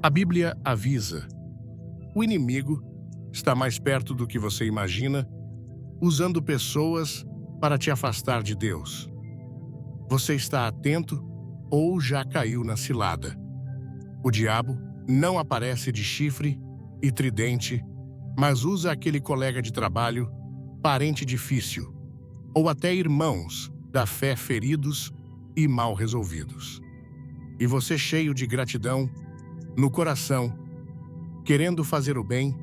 A Bíblia avisa: o inimigo está mais perto do que você imagina, usando pessoas para te afastar de Deus. Você está atento ou já caiu na cilada? O diabo não aparece de chifre e tridente, mas usa aquele colega de trabalho, parente difícil, ou até irmãos da fé feridos e mal resolvidos. E você, cheio de gratidão no coração, querendo fazer o bem,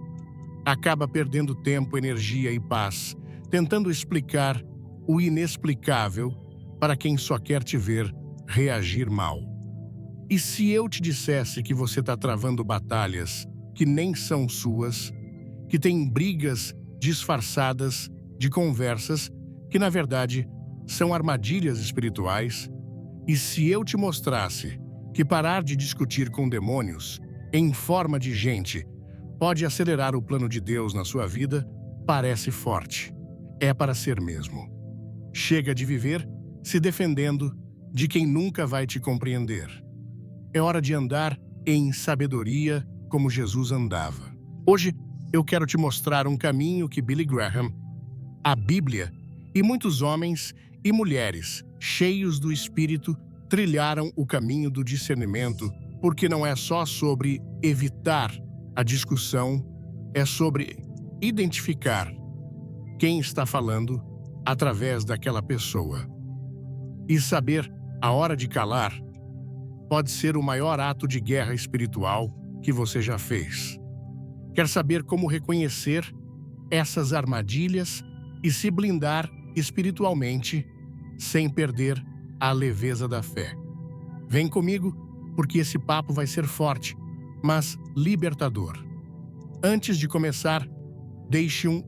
acaba perdendo tempo, energia e paz, tentando explicar o inexplicável para quem só quer te ver reagir mal. E se eu te dissesse que você está travando batalhas que nem são suas, que tem brigas disfarçadas de conversas que, na verdade, são armadilhas espirituais? E se eu te mostrasse que parar de discutir com demônios em forma de gente pode acelerar o plano de Deus na sua vida? Parece forte. É para ser mesmo. Chega de viver se defendendo de quem nunca vai te compreender. É hora de andar em sabedoria como Jesus andava. Hoje eu quero te mostrar um caminho que Billy Graham, a Bíblia e muitos homens e mulheres cheios do Espírito trilharam o caminho do discernimento, porque não é só sobre evitar a discussão, é sobre identificar quem está falando através daquela pessoa. E saber a hora de calar pode ser o maior ato de guerra espiritual que você já fez. Quer saber como reconhecer essas armadilhas e se blindar espiritualmente sem perder a leveza da fé? Vem comigo, porque esse papo vai ser forte, mas libertador. Antes de começar, deixe um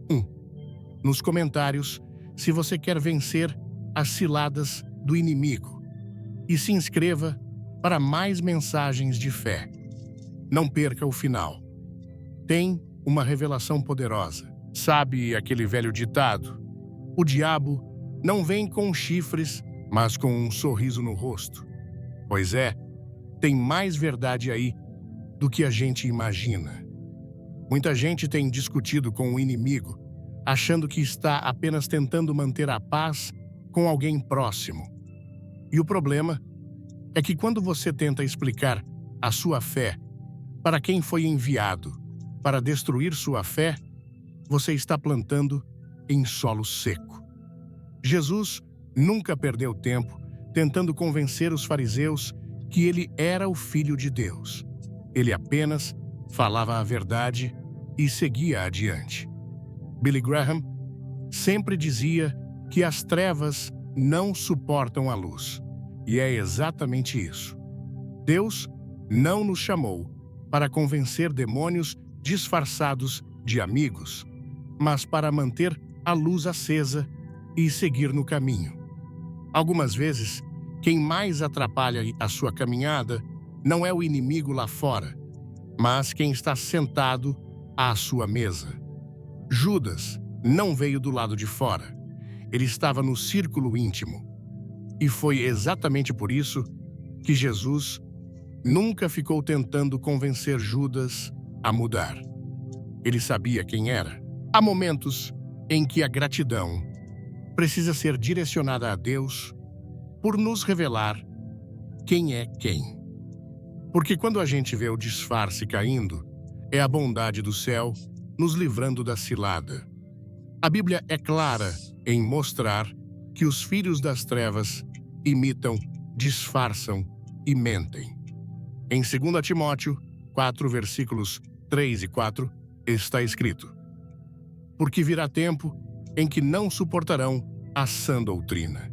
nos comentários se você quer vencer as ciladas do inimigo e se inscreva para mais mensagens de fé. Não perca o final. Tem uma revelação poderosa. Sabe aquele velho ditado? O diabo não vem com chifres, mas com um sorriso no rosto. Pois é, tem mais verdade aí do que a gente imagina. Muita gente tem discutido com o inimigo, achando que está apenas tentando manter a paz com alguém próximo. E o problema é que quando você tenta explicar a sua fé para quem foi enviado para destruir sua fé, você está plantando em solo seco. Jesus nunca perdeu tempo tentando convencer os fariseus que ele era o Filho de Deus. Ele apenas falava a verdade e seguia adiante. Billy Graham sempre dizia que as trevas não suportam a luz. E é exatamente isso. Deus não nos chamou para convencer demônios disfarçados de amigos, mas para manter a luz acesa e seguir no caminho. Algumas vezes, quem mais atrapalha a sua caminhada não é o inimigo lá fora, mas quem está sentado à sua mesa. Judas não veio do lado de fora. Ele estava no círculo íntimo. E foi exatamente por isso que Jesus nunca ficou tentando convencer Judas a mudar. Ele sabia quem era. Há momentos em que a gratidão precisa ser direcionada a Deus por nos revelar quem é quem. Porque quando a gente vê o disfarce caindo, é a bondade do céu nos livrando da cilada. A Bíblia é clara em mostrar que os filhos das trevas imitam, disfarçam e mentem. Em 2 Timóteo 4, versículos 3 e 4, está escrito: porque virá tempo em que não suportarão a sã doutrina,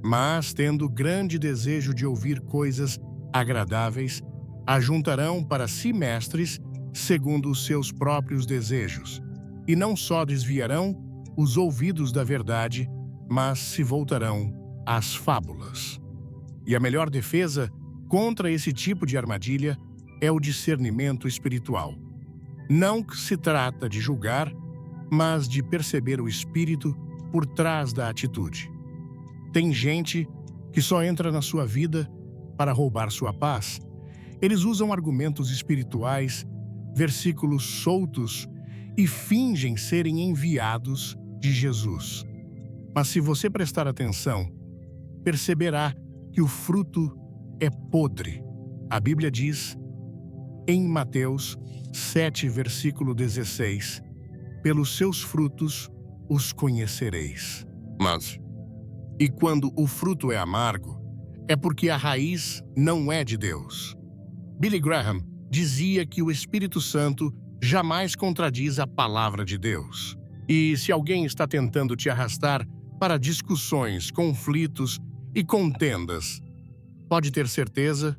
mas, tendo grande desejo de ouvir coisas agradáveis, ajuntarão para si mestres segundo os seus próprios desejos, e não só desviarão os ouvidos da verdade, mas se voltarão às fábulas. E a melhor defesa contra esse tipo de armadilha é o discernimento espiritual. Não se trata de julgar, mas de perceber o espírito por trás da atitude. Tem gente que só entra na sua vida para roubar sua paz, Eles usam argumentos espirituais, versículos soltos e fingem serem enviados de Jesus. Mas se você prestar atenção, perceberá que o fruto é podre. A Bíblia diz, em Mateus 7, versículo 16, pelos seus frutos os conhecereis. E quando o fruto é amargo, é porque a raiz não é de Deus. Billy Graham dizia que o Espírito Santo jamais contradiz a palavra de Deus. E se alguém está tentando te arrastar para discussões, conflitos e contendas, pode ter certeza,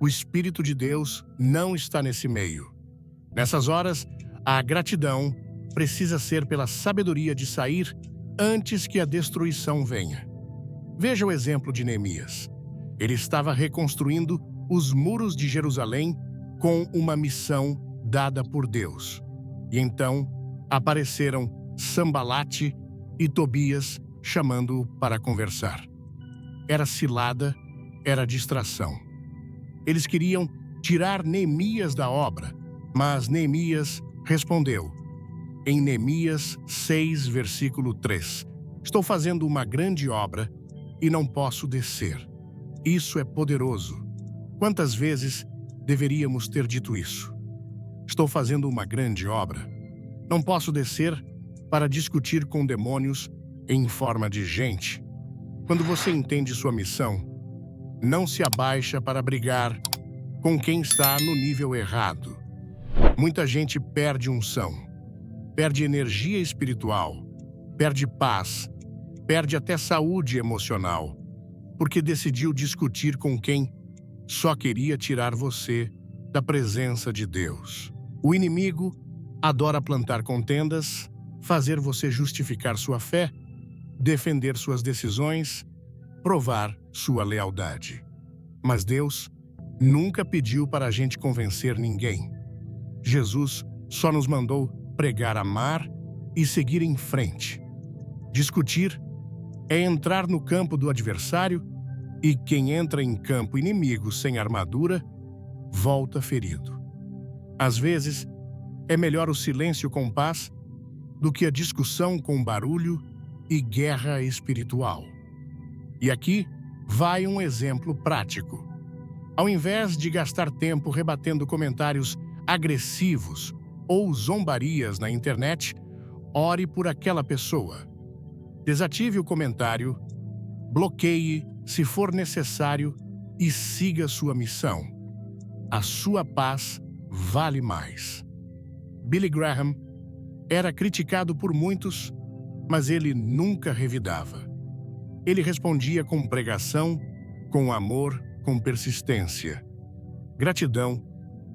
o Espírito de Deus não está nesse meio. Nessas horas, a gratidão precisa ser pela sabedoria de sair antes que a destruição venha. Veja o exemplo de Neemias. Ele estava reconstruindo os muros de Jerusalém com uma missão dada por Deus. E então apareceram Sambalate e Tobias chamando-o para conversar. Era cilada, era distração. Eles queriam tirar Neemias da obra, mas Neemias respondeu, em Neemias 6, versículo 3, estou fazendo uma grande obra e não posso descer. Isso é poderoso. Quantas vezes deveríamos ter dito isso? Estou fazendo uma grande obra. Não posso descer para discutir com demônios em forma de gente. Quando você entende sua missão, não se abaixa para brigar com quem está no nível errado. Muita gente perde unção, perde energia espiritual, perde paz, perde até saúde emocional, porque decidiu discutir com quem só queria tirar você da presença de Deus. O inimigo adora plantar contendas, fazer você justificar sua fé, defender suas decisões, provar sua lealdade. Mas Deus nunca pediu para a gente convencer ninguém. Jesus só nos mandou pregar, amar e seguir em frente. Discutir é entrar no campo do adversário e quem entra em campo inimigo sem armadura volta ferido. Às vezes, é melhor o silêncio com paz do que a discussão com barulho e guerra espiritual. E aqui vai um exemplo prático. Ao invés de gastar tempo rebatendo comentários agressivos ou zombarias na internet, ore por aquela pessoa. Desative o comentário, bloqueie se for necessário e siga sua missão. A sua paz vale mais. Billy Graham era criticado por muitos, mas ele nunca revidava. Ele respondia com pregação, com amor, com persistência. Gratidão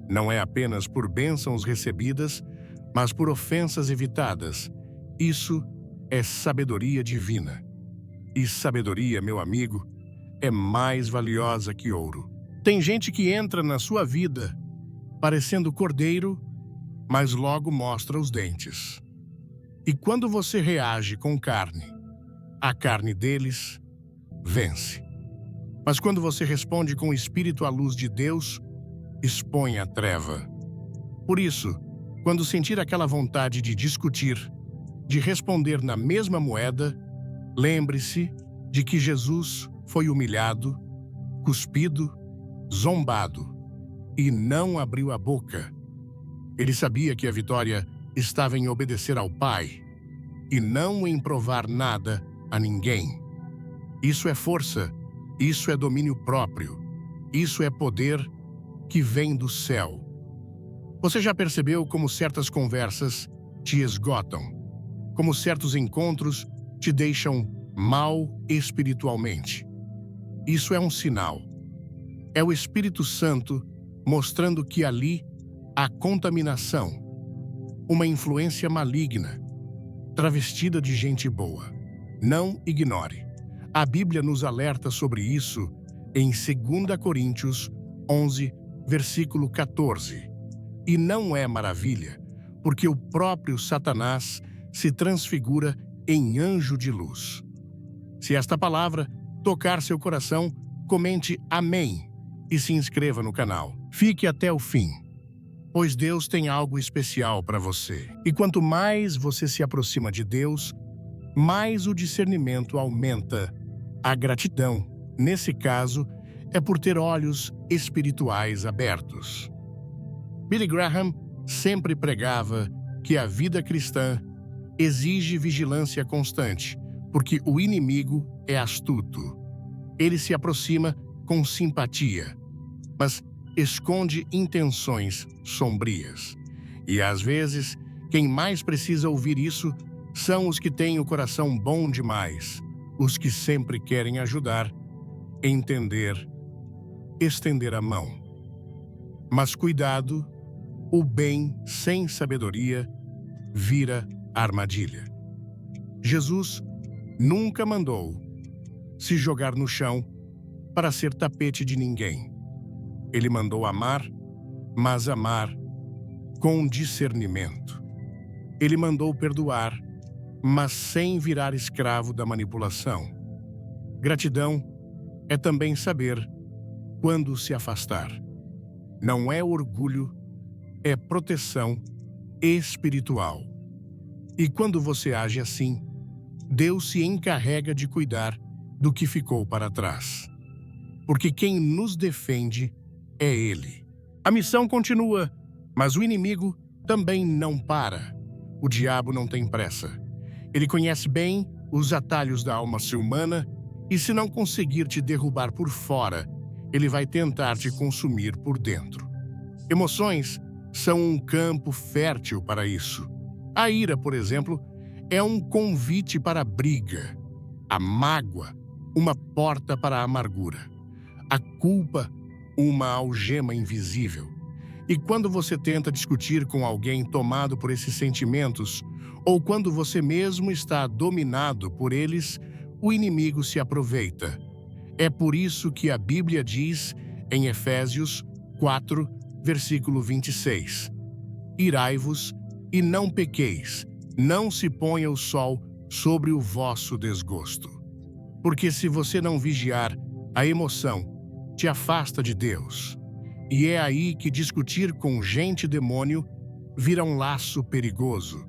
não é apenas por bênçãos recebidas, mas por ofensas evitadas. Isso é sabedoria divina. E sabedoria, meu amigo, é mais valiosa que ouro. Tem gente que entra na sua vida parecendo cordeiro, mas logo mostra os dentes. E quando você reage com carne, a carne deles vence. Mas quando você responde com o Espírito à luz de Deus, expõe a treva. Por isso, quando sentir aquela vontade de discutir, de responder na mesma moeda, lembre-se de que Jesus foi humilhado, cuspido, zombado e não abriu a boca. Ele sabia que a vitória estava em obedecer ao Pai e não em provar nada a ninguém. Isso é força, isso é domínio próprio, isso é poder que vem do céu. Você já percebeu como certas conversas te esgotam? Como certos encontros te deixam mal espiritualmente? Isso é um sinal. É o Espírito Santo mostrando que ali há contaminação, uma influência maligna, travestida de gente boa. Não ignore. A Bíblia nos alerta sobre isso em 2 Coríntios 11, versículo 14. E não é maravilha, porque o próprio Satanás se transfigura em anjo de luz. Se esta palavra tocar seu coração, comente amém e se inscreva no canal. Fique até o fim, pois Deus tem algo especial para você. E quanto mais você se aproxima de Deus, mais o discernimento aumenta. A gratidão, nesse caso, é por ter olhos espirituais abertos. Billy Graham sempre pregava que a vida cristã exige vigilância constante, porque o inimigo é astuto. Ele se aproxima com simpatia, mas esconde intenções sombrias. E às vezes, quem mais precisa ouvir isso são os que têm o coração bom demais, os que sempre querem ajudar, entender, estender a mão. Mas cuidado, o bem sem sabedoria vira armadilha. Jesus nunca mandou se jogar no chão para ser tapete de ninguém. Ele mandou amar, mas amar com discernimento. Ele mandou perdoar, mas sem virar escravo da manipulação. Gratidão é também saber quando se afastar. Não é orgulho, é proteção espiritual. E quando você age assim, Deus se encarrega de cuidar do que ficou para trás. Porque quem nos defende é Ele. A missão continua, mas o inimigo também não para. O diabo não tem pressa. Ele conhece bem os atalhos da alma humana e, se não conseguir te derrubar por fora, ele vai tentar te consumir por dentro. Emoções são um campo fértil para isso. A ira, por exemplo, é um convite para a briga. A mágoa, uma porta para a amargura. A culpa, uma algema invisível. E quando você tenta discutir com alguém tomado por esses sentimentos, ou quando você mesmo está dominado por eles, o inimigo se aproveita. É por isso que a Bíblia diz, em Efésios 4, versículo 26, irai-vos e não pequeis, não se ponha o sol sobre o vosso desgosto. Porque se você não vigiar, a emoção te afasta de Deus. E é aí que discutir com gente demônio vira um laço perigoso.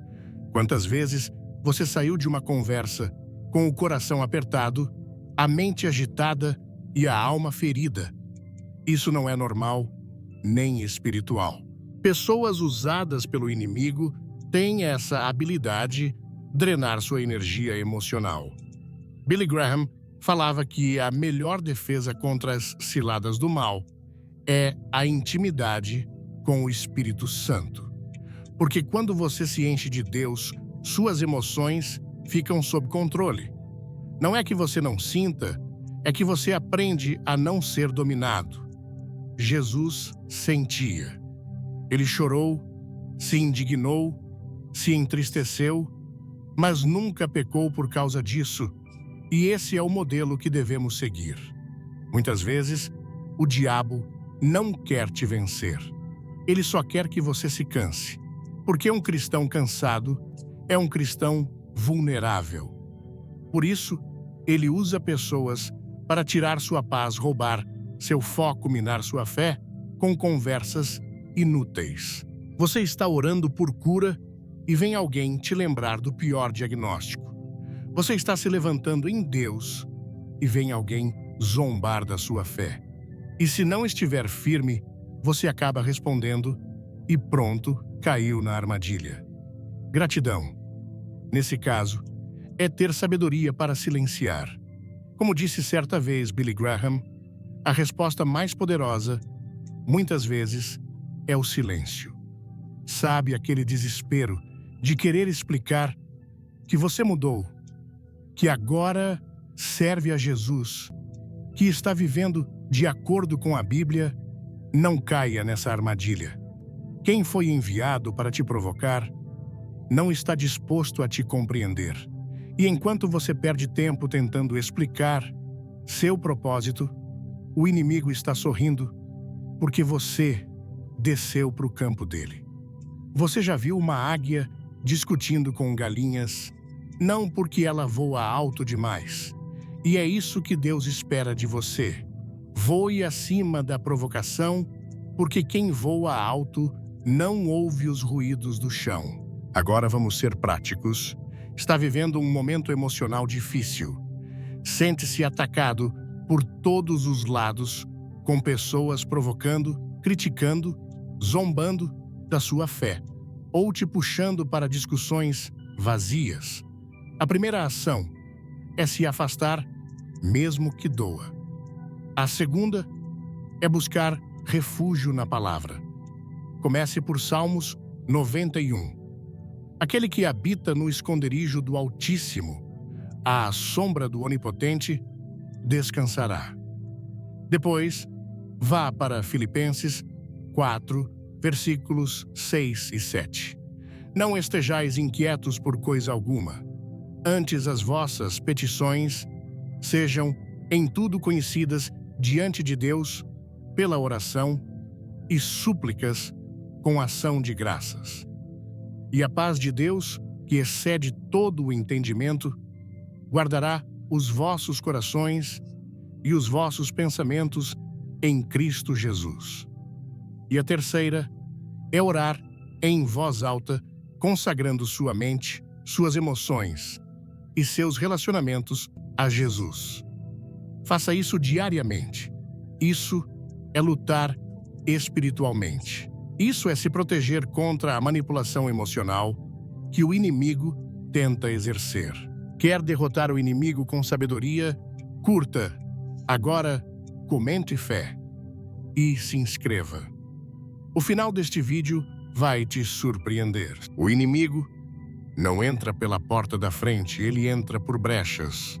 Quantas vezes você saiu de uma conversa com o coração apertado, a mente agitada e a alma ferida? Isso não é normal, nem espiritual. Pessoas usadas pelo inimigo têm essa habilidade de drenar sua energia emocional. Billy Graham falava que a melhor defesa contra as ciladas do mal é a intimidade com o Espírito Santo. Porque quando você se enche de Deus, suas emoções ficam sob controle. Não é que você não sinta, é que você aprende a não ser dominado. Jesus sentia. Ele chorou, se indignou, se entristeceu, mas nunca pecou por causa disso. E esse é o modelo que devemos seguir. Muitas vezes, o diabo não quer te vencer. Ele só quer que você se canse. Porque um cristão cansado é um cristão vulnerável. Por isso, ele usa pessoas para tirar sua paz, roubar seu foco, minar sua fé com conversas inúteis. Você está orando por cura e vem alguém te lembrar do pior diagnóstico. Você está se levantando em Deus e vem alguém zombar da sua fé. E se não estiver firme, você acaba respondendo e pronto, caiu na armadilha. Gratidão, nesse caso, é ter sabedoria para silenciar. Como disse certa vez Billy Graham, a resposta mais poderosa, muitas vezes, é o silêncio. Sabe aquele desespero de querer explicar que você mudou, que agora serve a Jesus, que está vivendo de acordo com a Bíblia? Não caia nessa armadilha. Quem foi enviado para te provocar não está disposto a te compreender. E enquanto você perde tempo tentando explicar seu propósito, o inimigo está sorrindo porque você desceu para o campo dele. Você já viu uma águia discutindo com galinhas? Não porque ela voa alto demais. E é isso que Deus espera de você. Voe acima da provocação porque quem voa alto não ouve os ruídos do chão. Agora vamos ser práticos. Está vivendo um momento emocional difícil. Sente-se atacado por todos os lados, com pessoas provocando, criticando, zombando da sua fé, ou te puxando para discussões vazias. A primeira ação é se afastar, mesmo que doa. A segunda é buscar refúgio na palavra. Comece por Salmos 91. Aquele que habita no esconderijo do Altíssimo, à sombra do Onipotente, descansará. Depois, vá para Filipenses 4, versículos 6 e 7. Não estejais inquietos por coisa alguma. Antes as vossas petições sejam em tudo conhecidas diante de Deus pela oração e súplicas com ação de graças. E a paz de Deus, que excede todo o entendimento, guardará os vossos corações e os vossos pensamentos em Cristo Jesus. E a terceira é orar em voz alta, consagrando sua mente, suas emoções e seus relacionamentos a Jesus. Faça isso diariamente. Isso é lutar espiritualmente. Isso é se proteger contra a manipulação emocional que o inimigo tenta exercer. Quer derrotar o inimigo com sabedoria? Curta agora, comente fé e se inscreva. O final deste vídeo vai te surpreender. O inimigo não entra pela porta da frente, ele entra por brechas.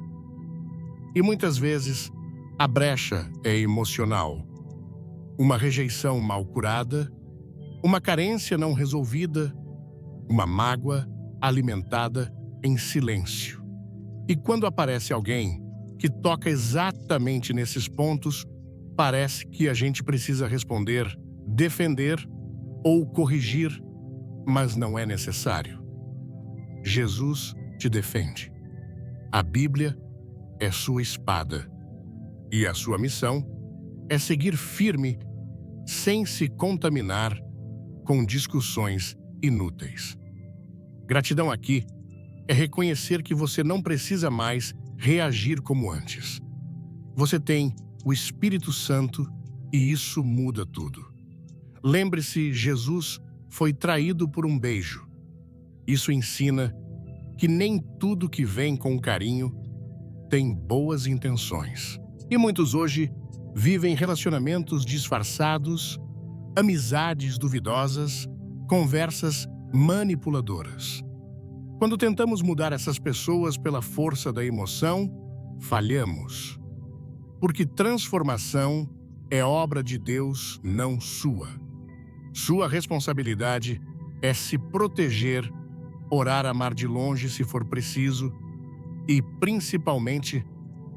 E muitas vezes, a brecha é emocional. Uma rejeição mal curada, uma carência não resolvida, uma mágoa alimentada em silêncio. E quando aparece alguém que toca exatamente nesses pontos, parece que a gente precisa responder, defender ou corrigir, mas não é necessário. Jesus te defende. A Bíblia é sua espada. E a sua missão é seguir firme, sem se contaminar com discussões inúteis. Gratidão aqui é reconhecer que você não precisa mais reagir como antes. Você tem o Espírito Santo e isso muda tudo. Lembre-se, Jesus foi traído por um beijo. Isso ensina que nem tudo que vem com carinho tem boas intenções. E muitos hoje vivem relacionamentos disfarçados, amizades duvidosas, conversas manipuladoras. Quando tentamos mudar essas pessoas pela força da emoção, falhamos. Porque transformação é obra de Deus, não sua. Sua responsabilidade é se proteger, orar, amar de longe se for preciso e, principalmente,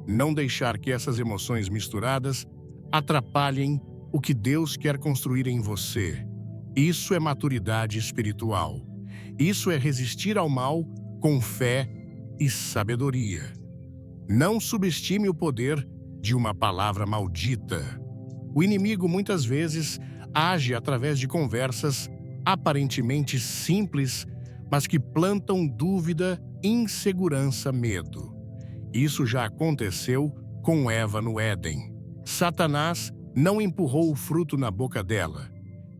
não deixar que essas emoções misturadas atrapalhem o que Deus quer construir em você. Isso é maturidade espiritual. Isso é resistir ao mal com fé e sabedoria. Não subestime o poder de uma palavra maldita. O inimigo muitas vezes age através de conversas aparentemente simples, mas que plantam dúvida, insegurança, medo. Isso já aconteceu com Eva no Éden. Satanás não empurrou o fruto na boca dela.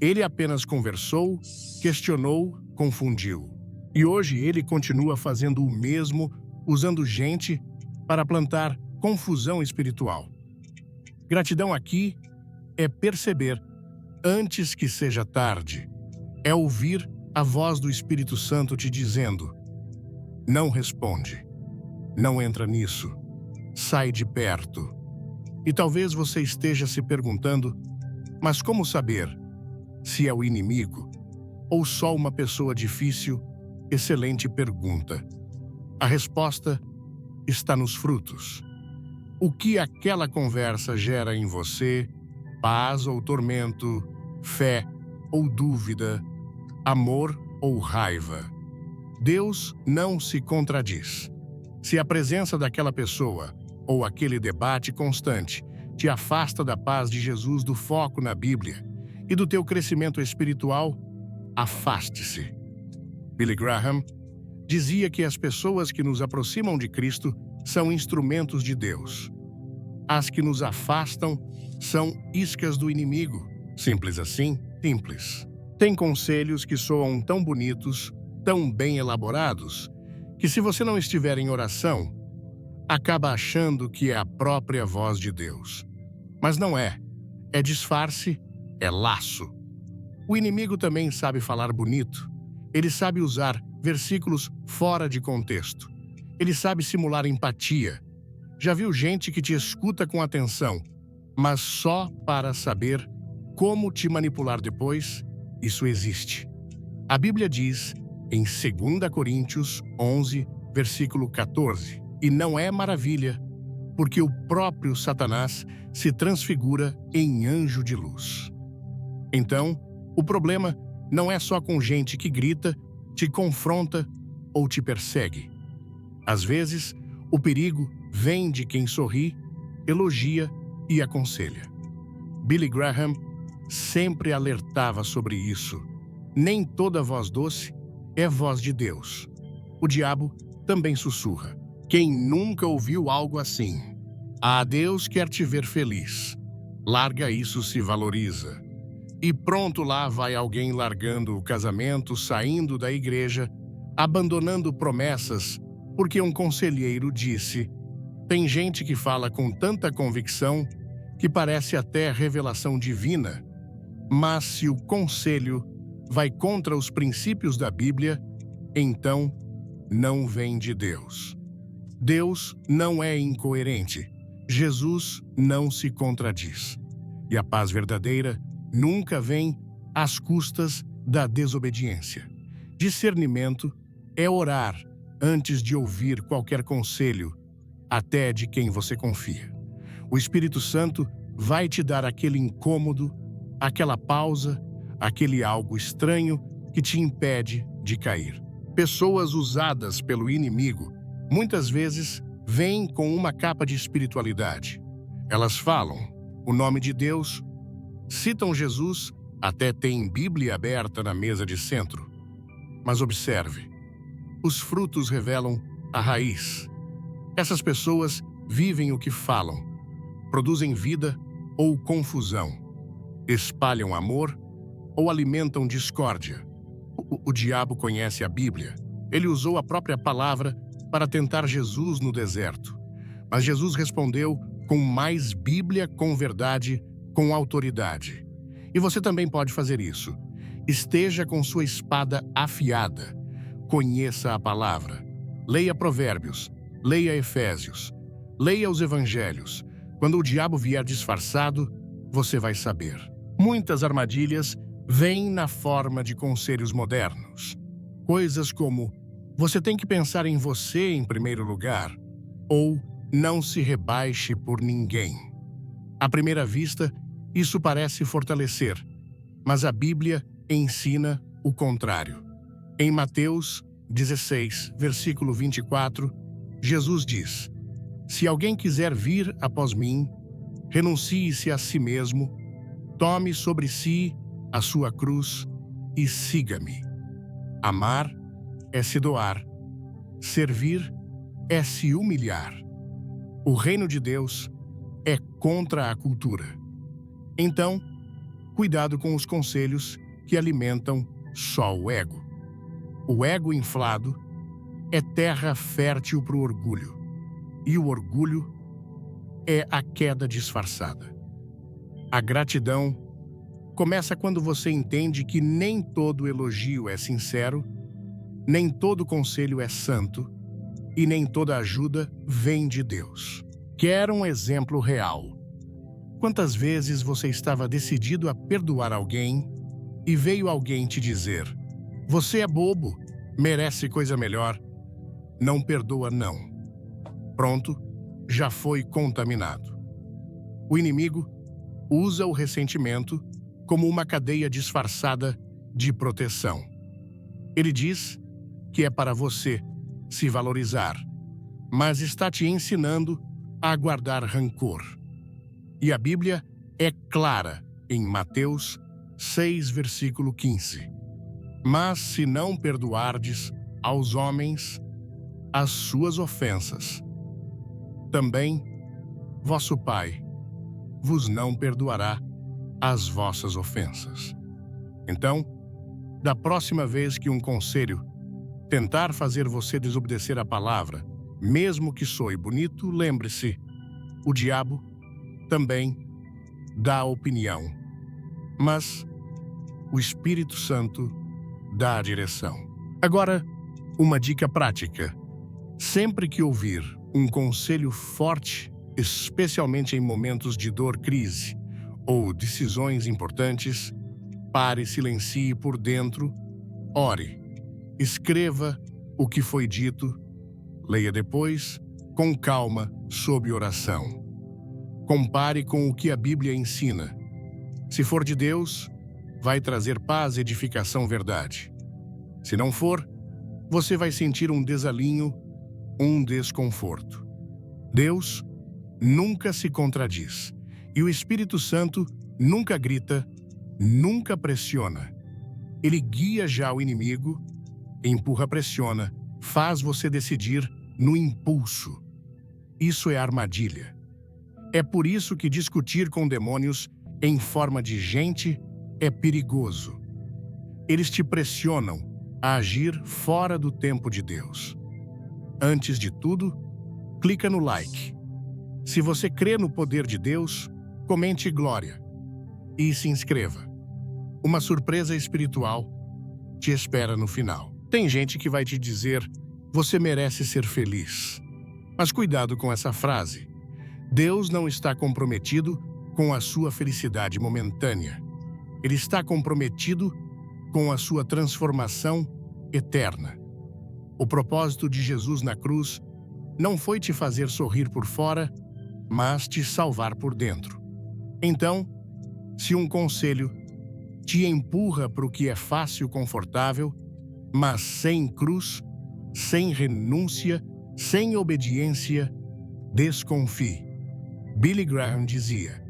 Ele apenas conversou, questionou, confundiu. E hoje ele continua fazendo o mesmo, usando gente para plantar confusão espiritual. Gratidão aqui é perceber, antes que seja tarde, é ouvir a voz do Espírito Santo te dizendo: não responde, não entra nisso, sai de perto. E talvez você esteja se perguntando, mas como saber se é o inimigo ou só uma pessoa difícil? Excelente pergunta. A resposta está nos frutos. O que aquela conversa gera em você, paz ou tormento, fé ou dúvida, amor ou raiva. Deus não se contradiz. Se a presença daquela pessoa ou aquele debate constante te afasta da paz de Jesus, do foco na Bíblia e do teu crescimento espiritual, afaste-se. Billy Graham dizia que as pessoas que nos aproximam de Cristo são instrumentos de Deus. As que nos afastam são iscas do inimigo. Simples assim, simples. Tem conselhos que soam tão bonitos, tão bem elaborados, que se você não estiver em oração, acaba achando que é a própria voz de Deus. Mas não é. É disfarce, é laço. O inimigo também sabe falar bonito. Ele sabe usar versículos fora de contexto. Ele sabe simular empatia. Já viu gente que te escuta com atenção, mas só para saber como te manipular depois? Isso existe. A Bíblia diz, em 2 Coríntios 11, versículo 14, e não é maravilha, porque o próprio Satanás se transfigura em anjo de luz. Então, o problema não é só com gente que grita, te confronta ou te persegue. Às vezes, o perigo vem de quem sorri, elogia e aconselha. Billy Graham sempre alertava sobre isso. Nem toda voz doce é voz de Deus. O diabo também sussurra. Quem nunca ouviu algo assim? Ah, Deus quer te ver feliz. Larga isso, se valoriza. E pronto, lá vai alguém largando o casamento, saindo da igreja, abandonando promessas, porque um conselheiro disse. Tem gente que fala com tanta convicção que parece até revelação divina, mas se o conselho vai contra os princípios da Bíblia, então não vem de Deus. Deus não é incoerente. Jesus não se contradiz. E a paz verdadeira nunca vem às custas da desobediência. Discernimento é orar antes de ouvir qualquer conselho, até de quem você confia. O Espírito Santo vai te dar aquele incômodo, aquela pausa, aquele algo estranho que te impede de cair. Pessoas usadas pelo inimigo muitas vezes vêm com uma capa de espiritualidade. Elas falam o nome de Deus, citam Jesus, até têm Bíblia aberta na mesa de centro. Mas observe, os frutos revelam a raiz. Essas pessoas vivem o que falam, produzem vida ou confusão, espalham amor ou alimentam discórdia. O diabo conhece a Bíblia. Ele usou a própria palavra para tentar Jesus no deserto. Mas Jesus respondeu com mais Bíblia, com verdade, com autoridade. E você também pode fazer isso. Esteja com sua espada afiada. Conheça a palavra. Leia Provérbios. Leia Efésios. Leia os Evangelhos. Quando o diabo vier disfarçado, você vai saber. Muitas armadilhas vêm na forma de conselhos modernos. Coisas como, você tem que pensar em você em primeiro lugar, ou não se rebaixe por ninguém. À primeira vista, isso parece fortalecer, mas a Bíblia ensina o contrário. Em Mateus 16, versículo 24, Jesus diz, se alguém quiser vir após mim, renuncie-se a si mesmo, tome sobre si a sua cruz e siga-me. Amar é se doar, servir é se humilhar. O reino de Deus é contra a cultura. Então, cuidado com os conselhos que alimentam só o ego. O ego inflado é terra fértil para o orgulho. E o orgulho é a queda disfarçada. A gratidão começa quando você entende que nem todo elogio é sincero, nem todo conselho é santo e nem toda ajuda vem de Deus. Quero um exemplo real. Quantas vezes você estava decidido a perdoar alguém e veio alguém te dizer: você é bobo, merece coisa melhor, não perdoa não. Pronto, já foi contaminado. O inimigo usa o ressentimento como uma cadeia disfarçada de proteção. Ele diz que é para você se valorizar, mas está te ensinando a guardar rancor. E a Bíblia é clara em Mateus 6, versículo 15. Mas se não perdoardes aos homens as suas ofensas, também vosso Pai vos não perdoará as vossas ofensas. Então, da próxima vez que um conselho tentar fazer você desobedecer a palavra, mesmo que soe bonito, lembre-se, o diabo também dá opinião, mas o Espírito Santo dá a direção. Agora, uma dica prática. Sempre que ouvir um conselho forte, especialmente em momentos de dor, crise ou decisões importantes, pare e silencie por dentro, ore, escreva o que foi dito, leia depois, com calma, sob oração. Compare com o que a Bíblia ensina. Se for de Deus, vai trazer paz, edificação, verdade. Se não for, você vai sentir um desalinho, um desconforto. Deus nunca se contradiz, e o Espírito Santo nunca grita, nunca pressiona. Ele guia já o inimigo, empurra, pressiona, faz você decidir no impulso. Isso é armadilha. É por isso que discutir com demônios em forma de gente é perigoso. Eles te pressionam a agir fora do tempo de Deus. Antes de tudo, clica no like. Se você crê no poder de Deus, comente glória e se inscreva. Uma surpresa espiritual te espera no final. Tem gente que vai te dizer, você merece ser feliz. Mas cuidado com essa frase. Deus não está comprometido com a sua felicidade momentânea. Ele está comprometido com a sua transformação eterna. O propósito de Jesus na cruz não foi te fazer sorrir por fora, mas te salvar por dentro. Então, se um conselho te empurra para o que é fácil e confortável, mas sem cruz, sem renúncia, sem obediência, desconfie. Billy Graham dizia,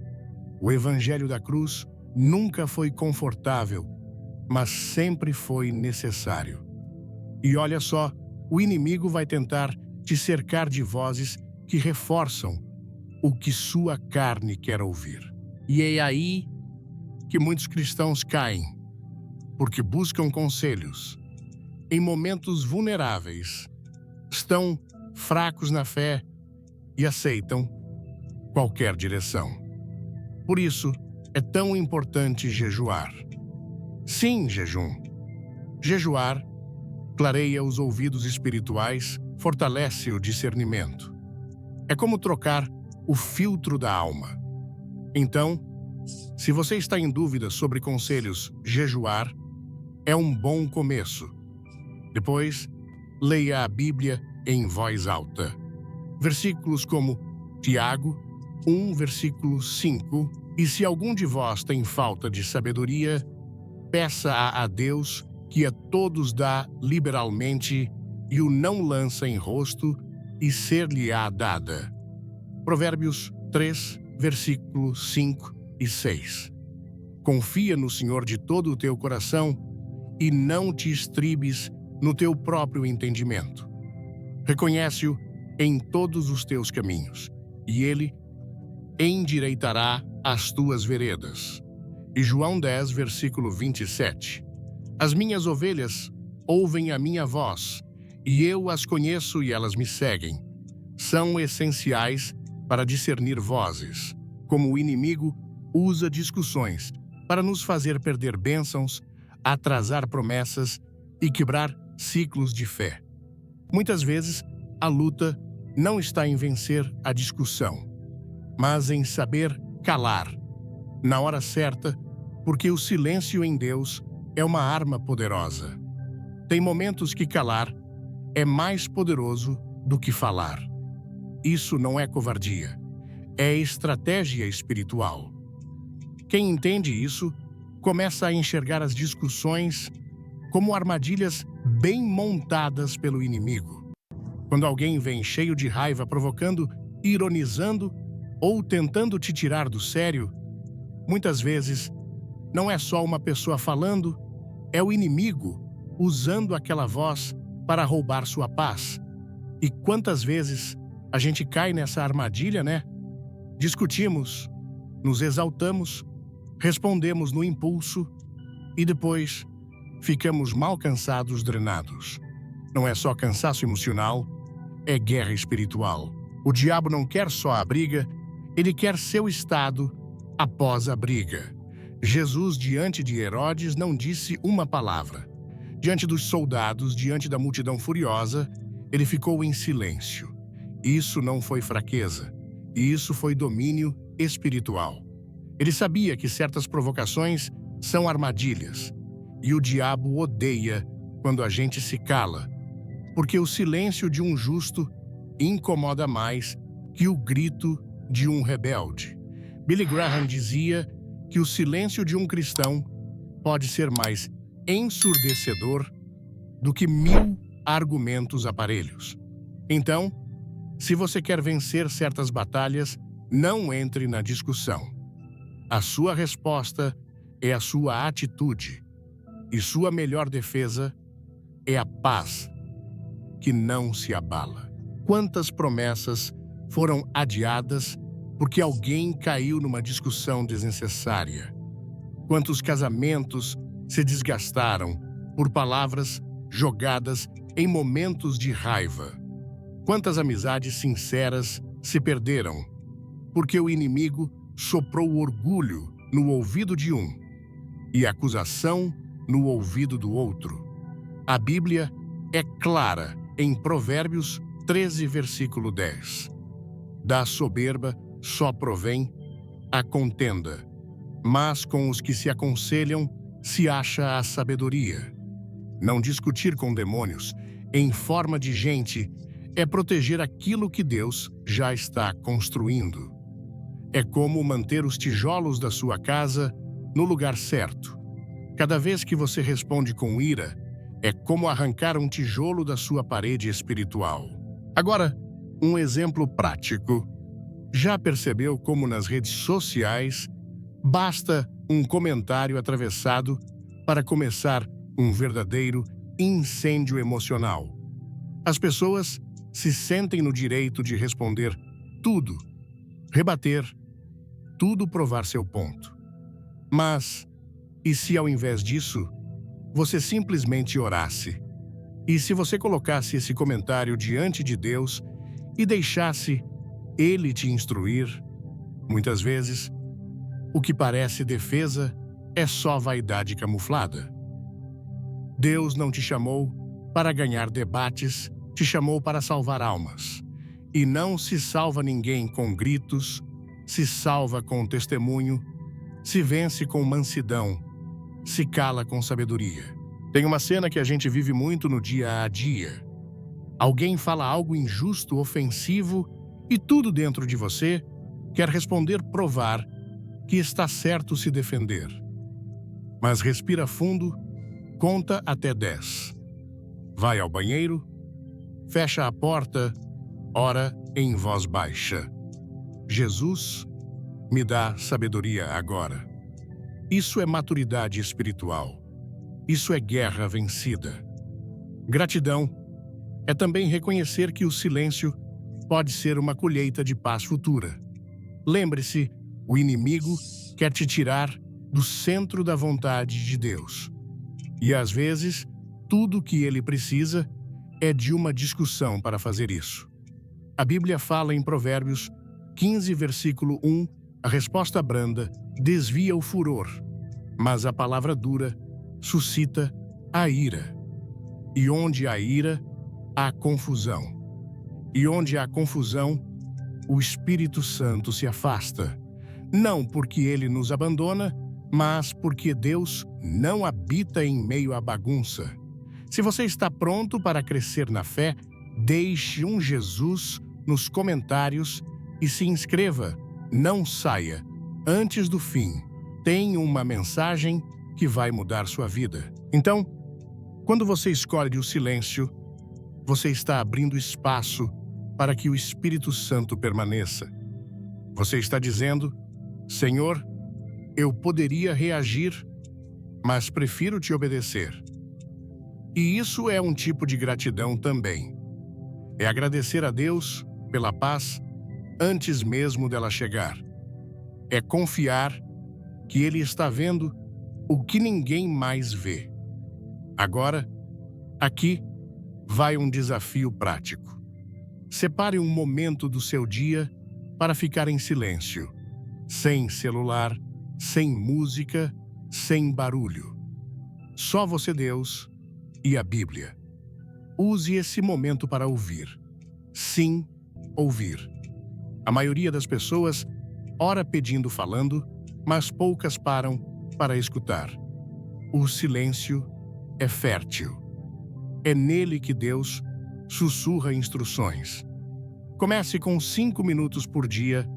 o evangelho da cruz nunca foi confortável, mas sempre foi necessário. E olha só, o inimigo vai tentar te cercar de vozes que reforçam o que sua carne quer ouvir. E é aí que muitos cristãos caem, porque buscam conselhos. Em momentos vulneráveis, estão fracos na fé e aceitam qualquer direção. Por isso, é tão importante jejuar. Sim, jejum. Jejuar clareia os ouvidos espirituais, fortalece o discernimento. É como trocar o filtro da alma. Então, se você está em dúvida sobre conselhos, jejuar é um bom começo. Depois, leia a Bíblia em voz alta. Versículos como Tiago 1, versículo 5. E se algum de vós tem falta de sabedoria, peça-a a Deus, que a todos dá liberalmente e o não lança em rosto, e ser-lhe-á dada. Provérbios 3, versículos 5 e 6. Confia no Senhor de todo o teu coração e não te estribes no teu próprio entendimento. Reconhece-o em todos os teus caminhos, e ele endireitará as tuas veredas. E João 10, versículo 27. As minhas ovelhas ouvem a minha voz, e eu as conheço e elas me seguem. São essenciais para discernir vozes, como o inimigo usa discussões para nos fazer perder bênçãos, atrasar promessas e quebrar ciclos de fé. Muitas vezes, a luta não está em vencer a discussão, mas em saber calar, na hora certa, porque o silêncio em Deus é uma arma poderosa. Tem momentos que calar é mais poderoso do que falar. Isso não é covardia, é estratégia espiritual. Quem entende isso, começa a enxergar as discussões como armadilhas bem montadas pelo inimigo. Quando alguém vem cheio de raiva, provocando, ironizando ou tentando te tirar do sério, muitas vezes não é só uma pessoa falando, é o inimigo usando aquela voz para roubar sua paz. E quantas vezes a gente cai nessa armadilha, né? Discutimos, nos exaltamos, respondemos no impulso e depois ficamos mal cansados, drenados. Não é só cansaço emocional, é guerra espiritual. O diabo não quer só a briga, ele quer seu estado após a briga. Jesus, diante de Herodes, não disse uma palavra. Diante dos soldados, diante da multidão furiosa, ele ficou em silêncio. Isso não foi fraqueza, isso foi domínio espiritual. Ele sabia que certas provocações são armadilhas, e o diabo odeia quando a gente se cala, porque o silêncio de um justo incomoda mais que o grito de um rebelde. Billy Graham dizia que o silêncio de um cristão pode ser mais ensurdecedor do que 1000 argumentos aparelhos. Então, se você quer vencer certas batalhas, não entre na discussão. A sua resposta é a sua atitude, e sua melhor defesa é a paz, que não se abala. Quantas promessas foram adiadas porque alguém caiu numa discussão desnecessária? Quantos casamentos se desgastaram por palavras jogadas em momentos de raiva? Quantas amizades sinceras se perderam porque o inimigo soprou orgulho no ouvido de um e acusação no ouvido do outro? A Bíblia é clara em Provérbios 13, versículo 10. Da soberba só provém a contenda, mas com os que se aconselham se acha a sabedoria. Não discutir com demônios em forma de gente é proteger aquilo que Deus já está construindo. É como manter os tijolos da sua casa no lugar certo. Cada vez que você responde com ira, é como arrancar um tijolo da sua parede espiritual. Agora, um exemplo prático. Já percebeu como nas redes sociais basta um comentário atravessado para começar um verdadeiro incêndio emocional? As pessoas se sentem no direito de responder tudo, rebater, tudo provar seu ponto. Mas, e se ao invés disso, você simplesmente orasse? E se você colocasse esse comentário diante de Deus e deixasse Ele te instruir? Muitas vezes, o que parece defesa é só vaidade camuflada. Deus não te chamou para ganhar debates, te chamou para salvar almas. E não se salva ninguém com gritos, se salva com testemunho, se vence com mansidão, se cala com sabedoria. Tem uma cena que a gente vive muito no dia a dia. Alguém fala algo injusto, ofensivo, e tudo dentro de você quer responder, provar que está certo se defender. Mas respira fundo, conta até 10. Vai ao banheiro, fecha a porta, ora em voz baixa. Jesus, me dá sabedoria agora. Isso é maturidade espiritual. Isso é guerra vencida. Gratidão é também reconhecer que o silêncio pode ser uma colheita de paz futura. Lembre-se, o inimigo quer te tirar do centro da vontade de Deus. E às vezes, tudo o que ele precisa é de uma discussão para fazer isso. A Bíblia fala em Provérbios 15, versículo 1, a resposta branda desvia o furor, mas a palavra dura suscita a ira. E onde há ira, há confusão. E onde há confusão, o Espírito Santo se afasta. Não porque ele nos abandona, mas porque Deus não habita em meio à bagunça. Se você está pronto para crescer na fé, deixe um Jesus nos comentários e se inscreva. Não saia. Antes do fim, tem uma mensagem que vai mudar sua vida. Então, quando você escolhe o silêncio, você está abrindo espaço para que o Espírito Santo permaneça. Você está dizendo: Senhor, Eu poderia reagir, mas prefiro te obedecer. E isso é um tipo de gratidão também. É agradecer a Deus pela paz antes mesmo dela chegar. É confiar que Ele está vendo o que ninguém mais vê. Agora, aqui vai um desafio prático. Separe um momento do seu dia para ficar em silêncio, sem celular, sem música, sem barulho. Só você, Deus e a Bíblia. Use esse momento para ouvir. Sim, ouvir. A maioria das pessoas ora pedindo falando, mas poucas param para escutar. O silêncio é fértil. É nele que Deus sussurra instruções. Comece com 5 minutos por dia,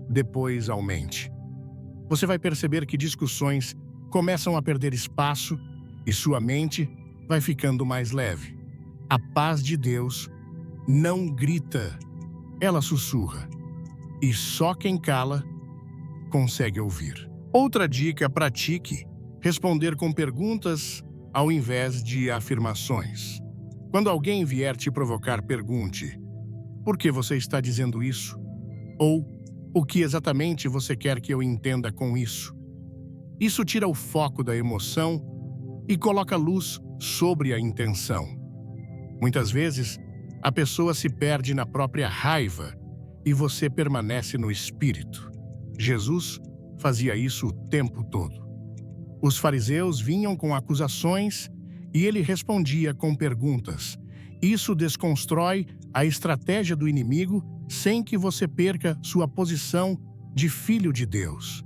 depois aumente. Você vai perceber que discussões começam a perder espaço e sua mente vai ficando mais leve. A paz de Deus não grita, ela sussurra. E só quem cala consegue ouvir. Outra dica: pratique responder com perguntas ao invés de afirmações. Quando alguém vier te provocar, pergunte: por que você está dizendo isso? Ou o que exatamente você quer que eu entenda com isso? Isso tira o foco da emoção e coloca luz sobre a intenção. Muitas vezes, a pessoa se perde na própria raiva e você permanece no espírito. Jesus fazia isso o tempo todo. Os fariseus vinham com acusações e ele respondia com perguntas. Isso desconstrói a estratégia do inimigo sem que você perca sua posição de filho de Deus.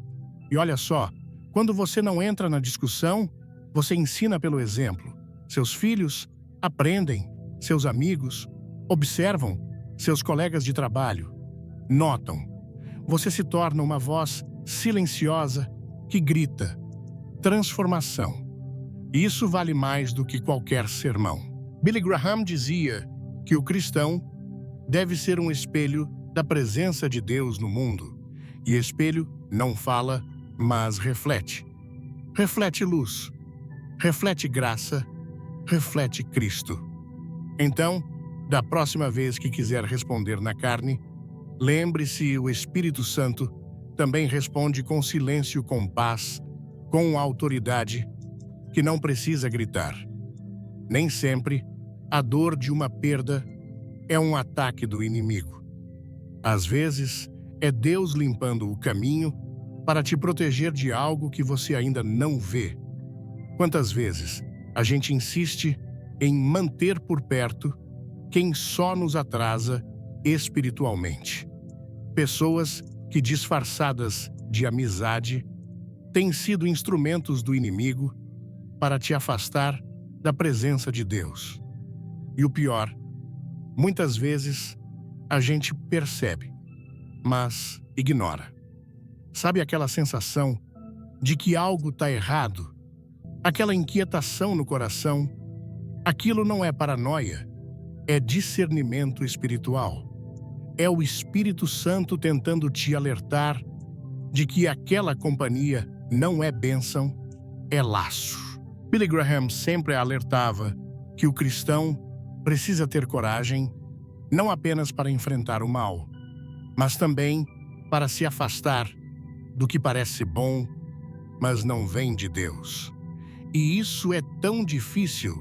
E olha só, quando você não entra na discussão, você ensina pelo exemplo. Seus filhos aprendem, seus amigos observam, seus colegas de trabalho notam. Você se torna uma voz silenciosa que grita. Transformação. Isso vale mais do que qualquer sermão. Billy Graham dizia que o cristão deve ser um espelho da presença de Deus no mundo. E espelho não fala, mas reflete. Reflete luz, reflete graça, reflete Cristo. Então, da próxima vez que quiser responder na carne, lembre-se, o Espírito Santo também responde com silêncio, com paz, com autoridade, que não precisa gritar. Nem sempre, a dor de uma perda é um ataque do inimigo. Às vezes, é Deus limpando o caminho para te proteger de algo que você ainda não vê. Quantas vezes a gente insiste em manter por perto quem só nos atrasa espiritualmente? Pessoas que, disfarçadas de amizade, têm sido instrumentos do inimigo para te afastar da presença de Deus. E o pior, muitas vezes a gente percebe, mas ignora. Sabe aquela sensação de que algo está errado? Aquela inquietação no coração? Aquilo não é paranoia, é discernimento espiritual. É o Espírito Santo tentando te alertar de que aquela companhia não é bênção, é laço. Billy Graham sempre alertava que o cristão precisa ter coragem, não apenas para enfrentar o mal, mas também para se afastar do que parece bom, mas não vem de Deus. E isso é tão difícil,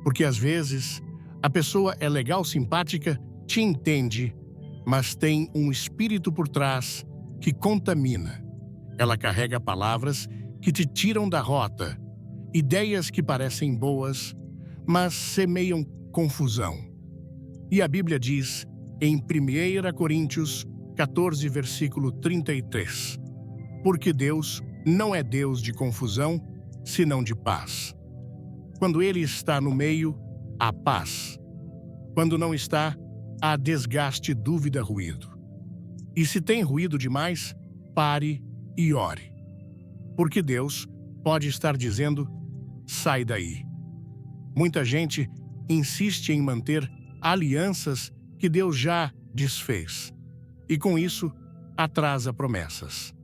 porque às vezes a pessoa é legal, simpática, te entende, mas tem um espírito por trás que contamina. Ela carrega palavras que te tiram da rota, ideias que parecem boas, mas semeiam confusão. E a Bíblia diz, em 1 Coríntios 14, versículo 33, porque Deus não é Deus de confusão, senão de paz. Quando Ele está no meio, há paz. Quando não está, há desgaste, dúvida, ruído. E se tem ruído demais, pare e ore. Porque Deus pode estar dizendo, sai daí. Muita gente insiste em manter alianças que Deus já desfez. E com isso, atrasa promessas.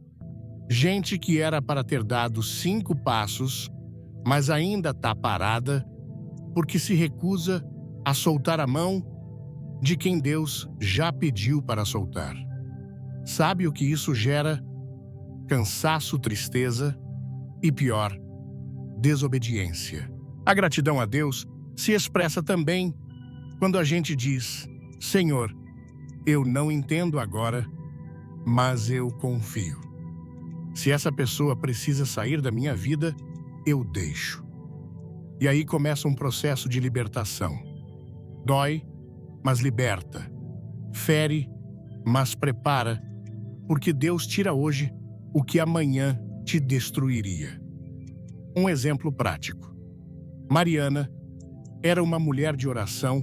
Gente que era para ter dado 5 passos, mas ainda está parada porque se recusa a soltar a mão de quem Deus já pediu para soltar. Sabe o que isso gera? Cansaço, tristeza e, pior, desobediência. A gratidão a Deus se expressa também quando a gente diz: Senhor, eu não entendo agora, mas eu confio. Se essa pessoa precisa sair da minha vida, eu deixo. E aí começa um processo de libertação. Dói, mas liberta. Fere, mas prepara, porque Deus tira hoje o que amanhã te destruiria. Um exemplo prático. Mariana era uma mulher de oração,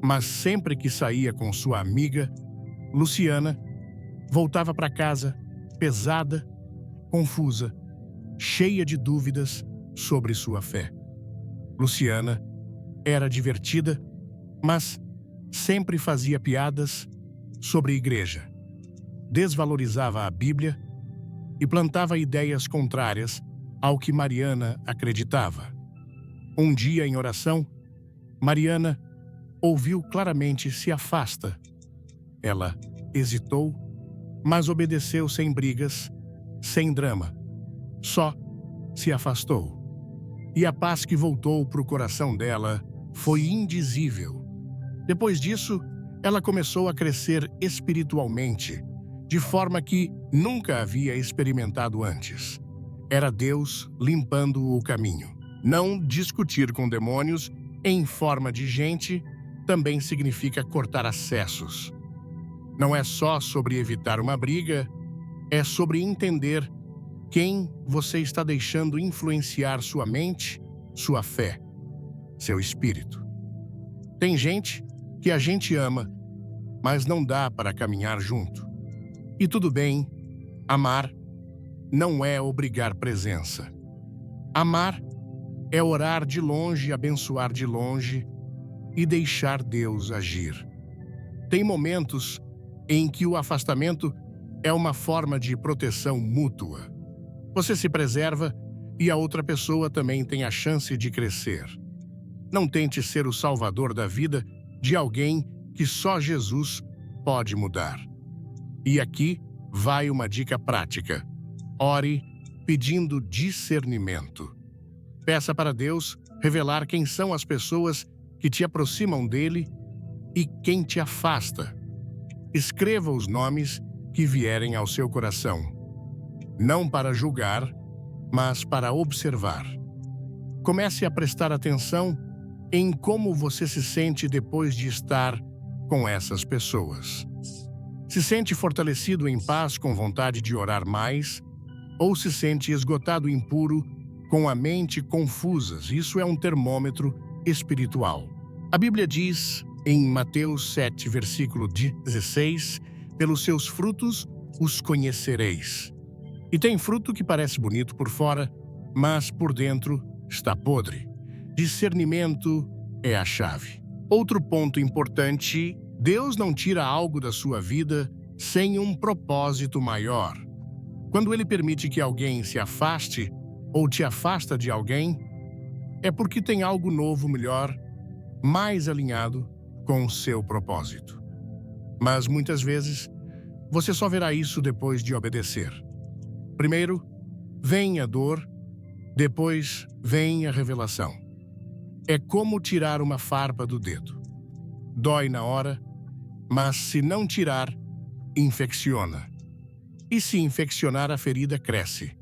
mas sempre que saía com sua amiga, Luciana, voltava para casa pesada, confusa, cheia de dúvidas sobre sua fé. Luciana era divertida, mas sempre fazia piadas sobre igreja, desvalorizava a Bíblia e plantava ideias contrárias ao que Mariana acreditava. Um dia, em oração, Mariana ouviu claramente: se afasta. Ela hesitou, mas obedeceu sem brigas, sem drama. Só se afastou. E a paz que voltou para o coração dela foi indizível. Depois disso, ela começou a crescer espiritualmente, de forma que nunca havia experimentado antes. Era Deus limpando o caminho. Não discutir com demônios em forma de gente também significa cortar acessos. Não é só sobre evitar uma briga, é sobre entender quem você está deixando influenciar sua mente, sua fé, seu espírito. Tem gente que a gente ama, mas não dá para caminhar junto. E tudo bem, amar não é obrigar presença. Amar é orar de longe, abençoar de longe e deixar Deus agir. Tem momentos em que o afastamento é uma forma de proteção mútua. Você se preserva e a outra pessoa também tem a chance de crescer. Não tente ser o salvador da vida de alguém que só Jesus pode mudar. E aqui vai uma dica prática. Ore pedindo discernimento. Peça para Deus revelar quem são as pessoas que te aproximam dele e quem te afasta. Escreva os nomes que vierem ao seu coração. Não para julgar, mas para observar. Comece a prestar atenção em como você se sente depois de estar com essas pessoas. Se sente fortalecido em paz, com vontade de orar mais, ou se sente esgotado, impuro, com a mente confusa? Isso é um termômetro espiritual. A Bíblia diz em Mateus 7, versículo 16, pelos seus frutos os conhecereis. E tem fruto que parece bonito por fora, mas por dentro está podre. Discernimento é a chave. Outro ponto importante: Deus não tira algo da sua vida sem um propósito maior. Quando Ele permite que alguém se afaste ou te afasta de alguém, é porque tem algo novo, melhor, mais alinhado com o seu propósito. Mas muitas vezes, você só verá isso depois de obedecer. Primeiro, vem a dor, depois vem a revelação. É como tirar uma farpa do dedo. Dói na hora, mas se não tirar, infecciona. E se infeccionar, a ferida cresce.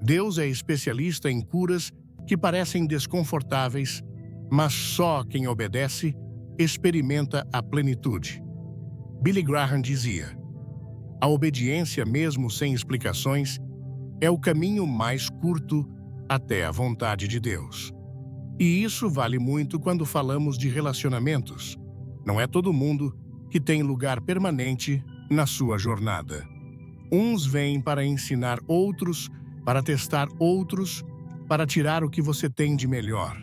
Deus é especialista em curas que parecem desconfortáveis, mas só quem obedece experimenta a plenitude. Billy Graham dizia: a obediência, mesmo sem explicações, é o caminho mais curto até a vontade de Deus. E isso vale muito quando falamos de relacionamentos. Não é todo mundo que tem lugar permanente na sua jornada. Uns vêm para ensinar outros, para testar outros, para tirar o que você tem de melhor.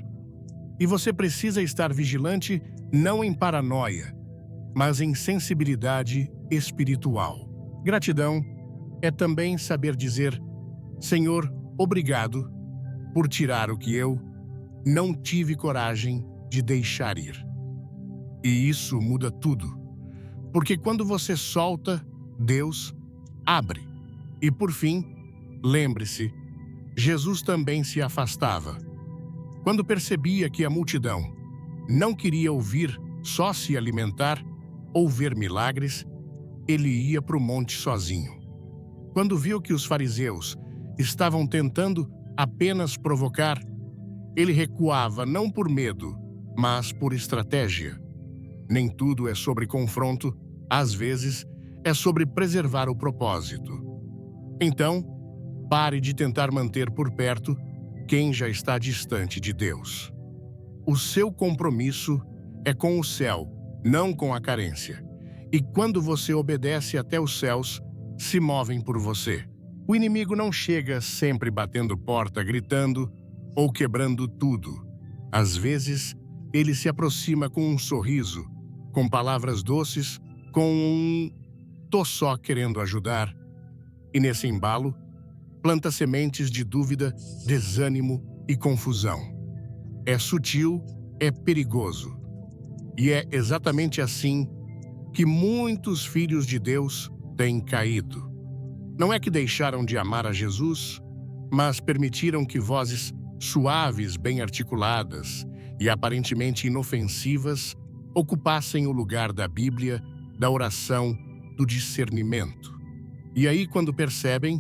E você precisa estar vigilante, não em paranoia, mas em sensibilidade espiritual. Gratidão é também saber dizer: Senhor, obrigado por tirar o que eu não tive coragem de deixar ir. E isso muda tudo, porque quando você solta, Deus abre. E por fim, lembre-se, Jesus também se afastava. Quando percebia que a multidão não queria ouvir só se alimentar ou ver milagres, ele ia para o monte sozinho. Quando viu que os fariseus estavam tentando apenas provocar, ele recuava não por medo, mas por estratégia. Nem tudo é sobre confronto, às vezes é sobre preservar o propósito. Então, pare de tentar manter por perto quem já está distante de Deus. O seu compromisso é com o céu, não com a carência. E quando você obedece, até os céus se movem por você. O inimigo não chega sempre batendo porta, gritando ou quebrando tudo. Às vezes, ele se aproxima com um sorriso, com palavras doces, com um "tô só querendo ajudar". E nesse embalo, planta sementes de dúvida, desânimo e confusão. É sutil, é perigoso. E é exatamente assim que muitos filhos de Deus têm caído. Não é que deixaram de amar a Jesus, mas permitiram que vozes suaves, bem articuladas e aparentemente inofensivas ocupassem o lugar da Bíblia, da oração, do discernimento. E aí, quando percebem,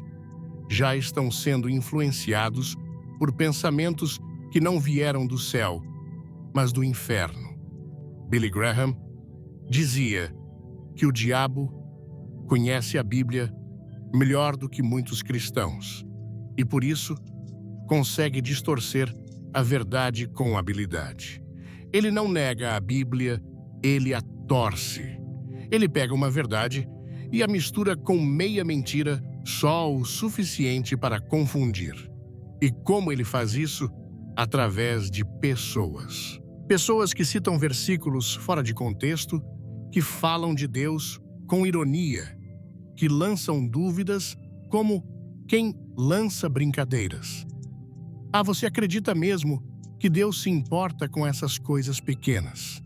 já estão sendo influenciados por pensamentos que não vieram do céu, mas do inferno. Billy Graham dizia que o diabo conhece a Bíblia melhor do que muitos cristãos e, por isso, consegue distorcer a verdade com habilidade. Ele não nega a Bíblia, ele a torce. Ele pega uma verdade e a mistura com meia mentira só o suficiente para confundir. E como ele faz isso? Através de pessoas. Pessoas que citam versículos fora de contexto, que falam de Deus com ironia, que lançam dúvidas como quem lança brincadeiras. Ah, você acredita mesmo que Deus se importa com essas coisas pequenas?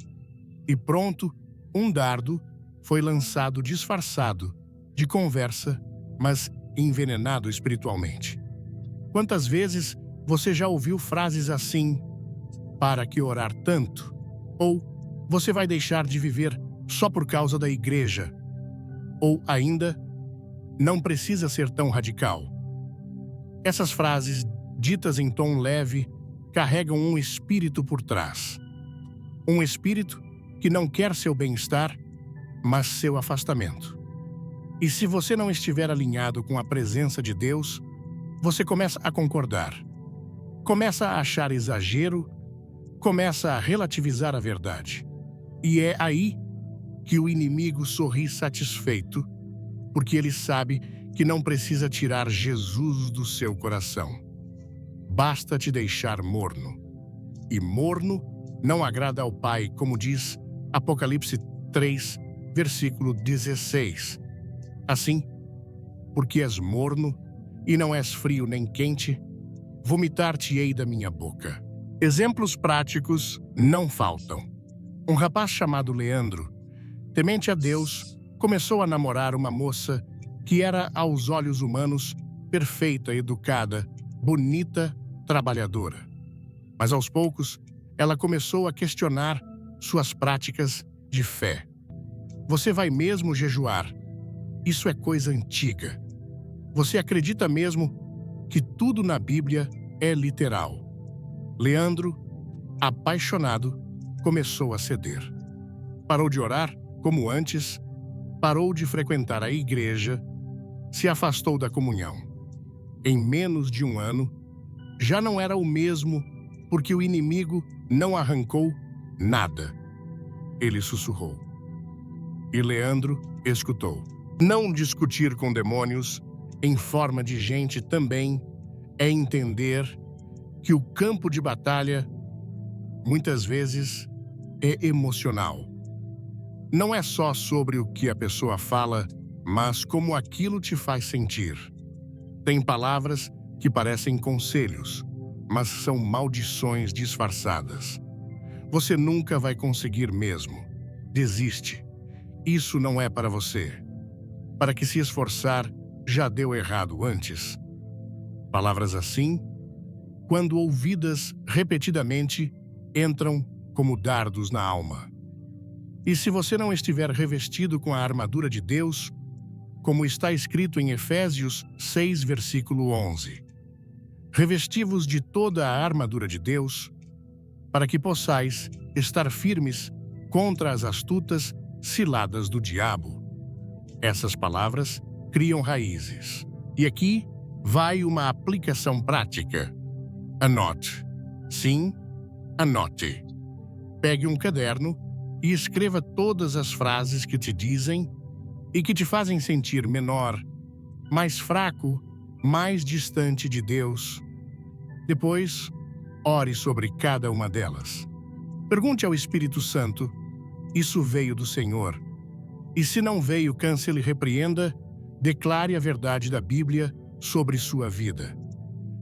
E pronto, um dardo foi lançado disfarçado de conversa, mas envenenado espiritualmente. Quantas vezes você já ouviu frases assim: para que orar tanto? Ou você vai deixar de viver só por causa da igreja? Ou ainda, não precisa ser tão radical. Essas frases, ditas em tom leve, carregam um espírito por trás. Um espírito que não quer seu bem-estar, mas seu afastamento. E se você não estiver alinhado com a presença de Deus, você começa a concordar, começa a achar exagero, começa a relativizar a verdade. E é aí que o inimigo sorri satisfeito, porque ele sabe que não precisa tirar Jesus do seu coração. Basta te deixar morno. E morno não agrada ao Pai, como diz Apocalipse 3, versículo 16. Assim, porque és morno e não és frio nem quente, vomitar-te-ei da minha boca. Exemplos práticos não faltam. Um rapaz chamado Leandro, temente a Deus, começou a namorar uma moça que era, aos olhos humanos, perfeita, educada, bonita, trabalhadora. Mas aos poucos, ela começou a questionar suas práticas de fé. Você vai mesmo jejuar? Isso é coisa antiga. Você acredita mesmo que tudo na Bíblia é literal? Leandro, apaixonado, começou a ceder. Parou de orar, como antes, parou de frequentar a igreja, se afastou da comunhão. Em menos de um ano, já não era o mesmo, porque o inimigo não arrancou nada. Ele sussurrou. E Leandro escutou. Não discutir com demônios em forma de gente também é entender que o campo de batalha, muitas vezes, é emocional. Não é só sobre o que a pessoa fala, mas como aquilo te faz sentir. Tem palavras que parecem conselhos, mas são maldições disfarçadas. Você nunca vai conseguir mesmo. Desiste. Isso não é para você. Para que se esforçar já deu errado antes. Palavras assim, quando ouvidas repetidamente, entram como dardos na alma. E se você não estiver revestido com a armadura de Deus, como está escrito em Efésios 6, versículo 11, revesti-vos de toda a armadura de Deus, para que possais estar firmes contra as astutas ciladas do diabo. Essas palavras criam raízes. E aqui vai uma aplicação prática. Anote. Sim, anote. Pegue um caderno e escreva todas as frases que te dizem e que te fazem sentir menor, mais fraco, mais distante de Deus. Depois, ore sobre cada uma delas. Pergunte ao Espírito Santo: isso veio do Senhor? E se não veio, cancele e repreenda, declare a verdade da Bíblia sobre sua vida.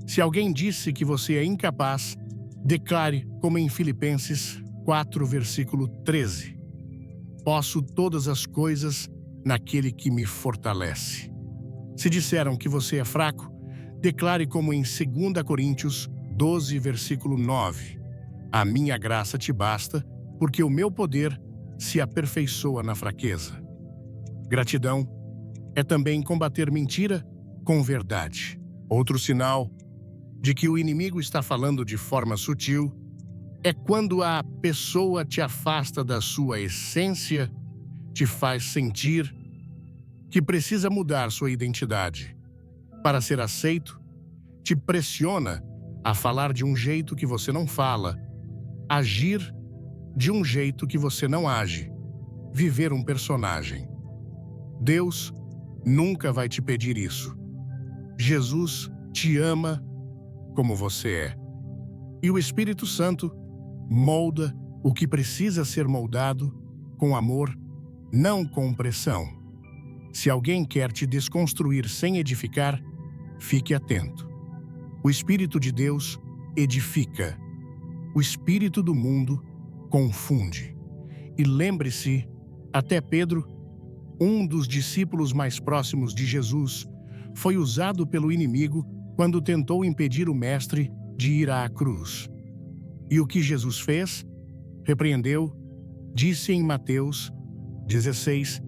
Se alguém disse que você é incapaz, declare como em Filipenses 4, versículo 13. Posso todas as coisas naquele que me fortalece. Se disseram que você é fraco, declare como em 2 Coríntios 12, versículo 9. A minha graça te basta, porque o meu poder se aperfeiçoa na fraqueza. Gratidão é também combater mentira com verdade. Outro sinal de que o inimigo está falando de forma sutil é quando a pessoa te afasta da sua essência, te faz sentir que precisa mudar sua identidade. Para ser aceito, te pressiona a falar de um jeito que você não fala, agir de um jeito que você não age, viver um personagem. Deus nunca vai te pedir isso. Jesus te ama como você é. E o Espírito Santo molda o que precisa ser moldado com amor, não com pressão. Se alguém quer te desconstruir sem edificar, fique atento. O Espírito de Deus edifica. O espírito do mundo confunde. E lembre-se, até Pedro, um dos discípulos mais próximos de Jesus, foi usado pelo inimigo quando tentou impedir o mestre de ir à cruz. E o que Jesus fez? Repreendeu, disse em Mateus 16,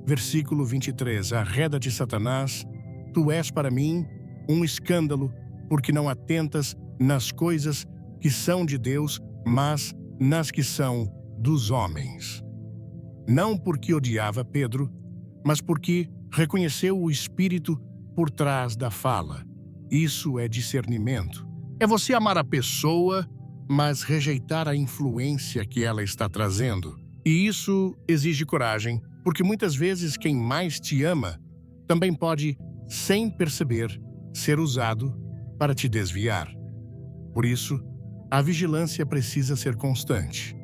versículo 23, arreda-te, Satanás, tu és para mim um escândalo, porque não atentas nas coisas que são de Deus, mas nas que são dos homens. Não porque odiava Pedro, mas porque reconheceu o Espírito por trás da fala. Isso é discernimento. É você amar a pessoa, mas rejeitar a influência que ela está trazendo. E isso exige coragem, porque muitas vezes quem mais te ama também pode, sem perceber, ser usado para te desviar. Por isso, a vigilância precisa ser constante.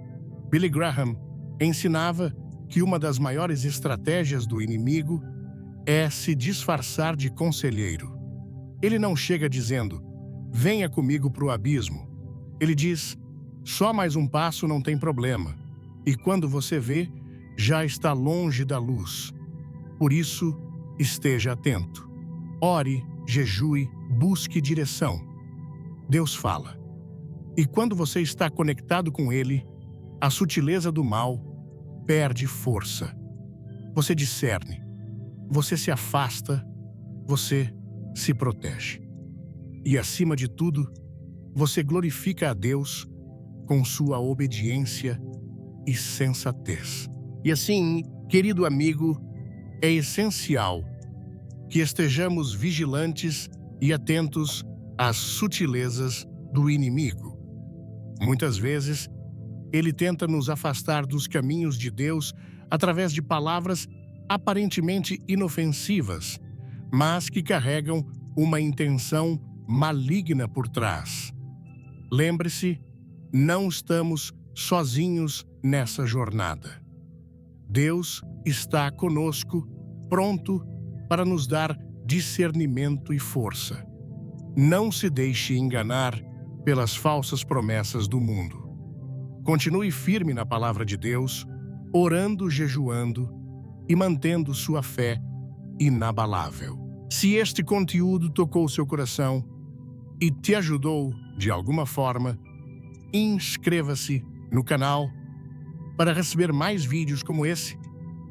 Billy Graham ensinava que uma das maiores estratégias do inimigo é se disfarçar de conselheiro. Ele não chega dizendo, venha comigo para o abismo. Ele diz, só mais um passo não tem problema. E quando você vê, já está longe da luz. Por isso, esteja atento. Ore, jejue, busque direção. Deus fala. E quando você está conectado com Ele, a sutileza do mal perde força. Você discerne, você se afasta, você se protege. E, acima de tudo, você glorifica a Deus com sua obediência e sensatez. E assim, querido amigo, é essencial que estejamos vigilantes e atentos às sutilezas do inimigo. Muitas vezes, ele tenta nos afastar dos caminhos de Deus através de palavras aparentemente inofensivas, mas que carregam uma intenção maligna por trás. Lembre-se, não estamos sozinhos nessa jornada. Deus está conosco pronto para nos dar discernimento e força. Não se deixe enganar pelas falsas promessas do mundo. Continue firme na palavra de Deus, orando, jejuando e mantendo sua fé inabalável. Se este conteúdo tocou seu coração e te ajudou de alguma forma, inscreva-se no canal para receber mais vídeos como esse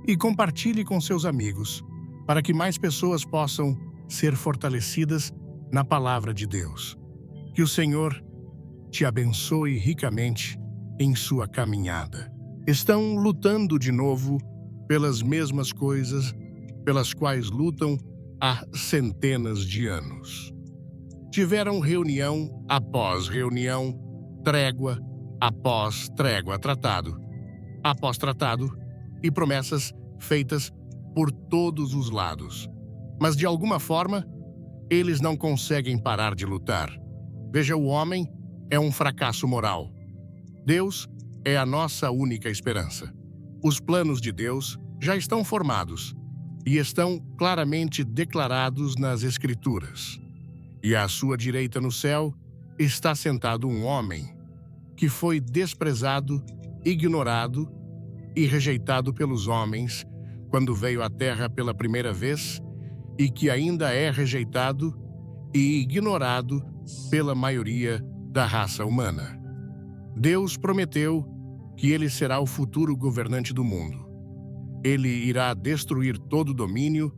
e compartilhe com seus amigos para que mais pessoas possam ser fortalecidas na palavra de Deus. Que o Senhor te abençoe ricamente em sua caminhada. Estão lutando de novo pelas mesmas coisas pelas quais lutam há centenas de anos. Tiveram reunião após reunião, trégua após trégua, tratado após tratado e promessas feitas por todos os lados. Mas, de alguma forma, eles não conseguem parar de lutar. Veja, o homem é um fracasso moral. Deus é a nossa única esperança. Os planos de Deus já estão formados e estão claramente declarados nas Escrituras. E à sua direita no céu está sentado um homem que foi desprezado, ignorado e rejeitado pelos homens quando veio à Terra pela primeira vez e que ainda é rejeitado e ignorado pela maioria da raça humana. Deus prometeu que ele será o futuro governante do mundo. Ele irá destruir todo domínio,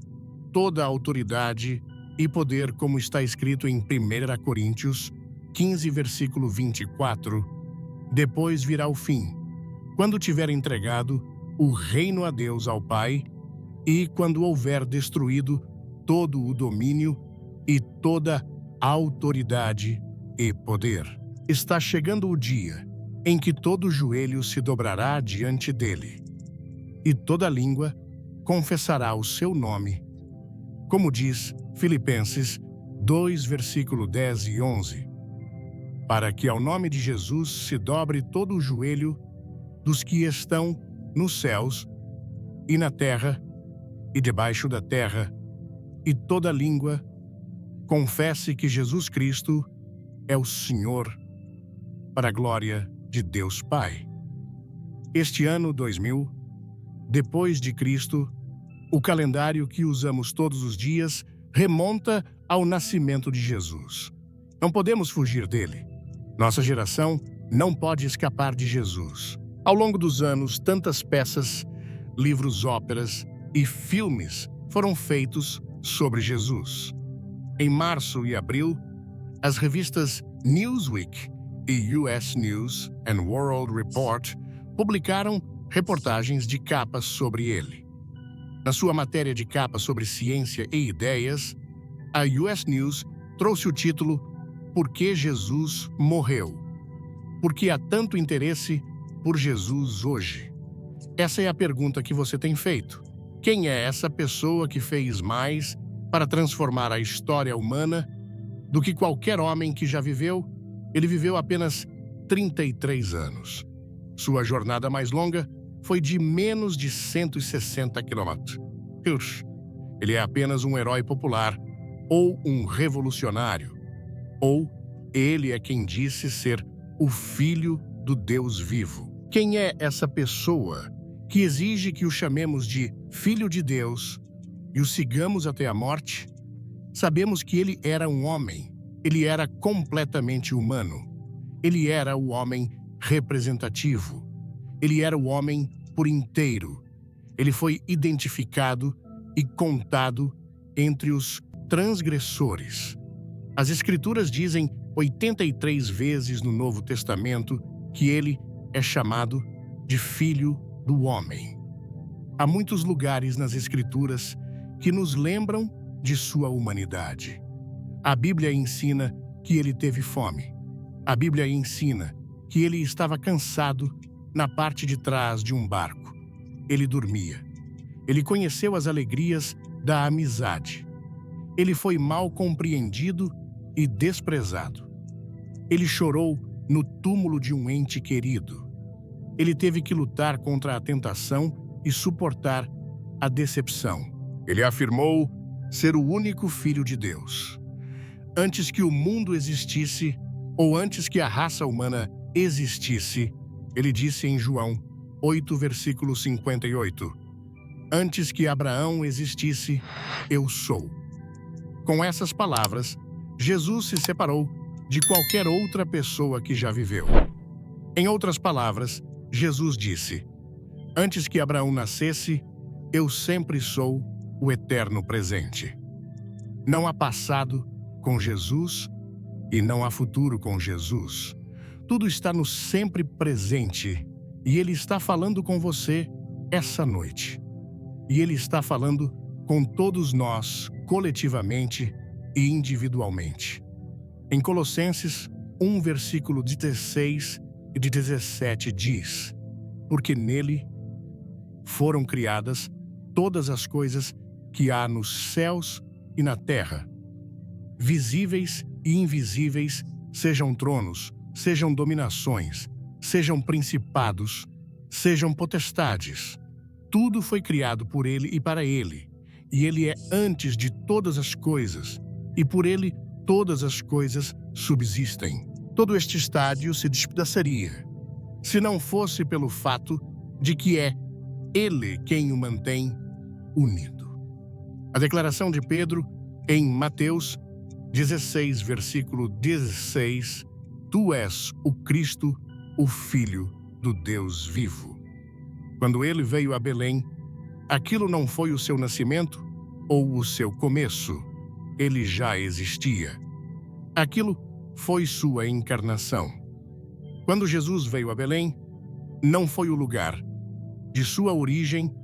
toda autoridade e poder, como está escrito em 1 Coríntios 15, versículo 24. Depois virá o fim, quando tiver entregado o reino a Deus, ao Pai, e quando houver destruído todo o domínio e toda autoridade e poder. Está chegando o dia em que todo joelho se dobrará diante dele, e toda língua confessará o seu nome, como diz Filipenses 2, versículo 10 e 11, para que ao nome de Jesus se dobre todo o joelho dos que estão nos céus e na terra e debaixo da terra, e toda língua confesse que Jesus Cristo é o Senhor, para a glória de Deus Pai. Este ano 2000, depois de Cristo, o calendário que usamos todos os dias remonta ao nascimento de Jesus. Não podemos fugir dele. Nossa geração não pode escapar de Jesus. Ao longo dos anos, tantas peças, livros, óperas e filmes foram feitos sobre Jesus. Em março e abril, as revistas Newsweek e US News and World Report publicaram reportagens de capa sobre ele. Na sua matéria de capa sobre ciência e ideias, a US News trouxe o título Por que Jesus morreu? Por que há tanto interesse por Jesus hoje? Essa é a pergunta que você tem feito. Quem é essa pessoa que fez mais para transformar a história humana do que qualquer homem que já viveu? Ele viveu apenas 33 anos. Sua jornada mais longa foi de menos de 160 quilômetros. Ele é apenas um herói popular, ou um revolucionário, ou ele é quem disse ser o Filho do Deus vivo. Quem é essa pessoa que exige que o chamemos de Filho de Deus e o sigamos até a morte? Sabemos que ele era um homem, ele era completamente humano, ele era o homem representativo, ele era o homem por inteiro. Ele foi identificado e contado entre os transgressores. As Escrituras dizem 83 vezes no Novo Testamento que ele é chamado de Filho do Homem. Há muitos lugares nas Escrituras que nos lembram de sua humanidade. A Bíblia ensina que ele teve fome. A Bíblia ensina que ele estava cansado na parte de trás de um barco. Ele dormia. Ele conheceu as alegrias da amizade. Ele foi mal compreendido e desprezado. Ele chorou no túmulo de um ente querido. Ele teve que lutar contra a tentação e suportar a decepção. Ele afirmou ser o único Filho de Deus. Antes que o mundo existisse, ou antes que a raça humana existisse, ele disse em João 8, versículo 58, antes que Abraão existisse, eu sou. Com essas palavras, Jesus se separou de qualquer outra pessoa que já viveu. Em outras palavras, Jesus disse, antes que Abraão nascesse, eu sempre sou o eterno presente. Não há passado com Jesus e não há futuro com Jesus. Tudo está no sempre presente e Ele está falando com você essa noite. E Ele está falando com todos nós, coletivamente e individualmente. Em Colossenses 1, versículo 16 e 17 diz, porque nele foram criadas todas as coisas que há nos céus e na terra, visíveis e invisíveis, sejam tronos, sejam dominações, sejam principados, sejam potestades. Tudo foi criado por ele e para ele, e ele é antes de todas as coisas, e por ele todas as coisas subsistem. Todo este estádio se despedaçaria, se não fosse pelo fato de que é ele quem o mantém unido. A declaração de Pedro em Mateus 16, versículo 16, tu és o Cristo, o Filho do Deus vivo. Quando ele veio a Belém, aquilo não foi o seu nascimento ou o seu começo, ele já existia. Aquilo foi sua encarnação. Quando Jesus veio a Belém, não foi o lugar. De sua origem,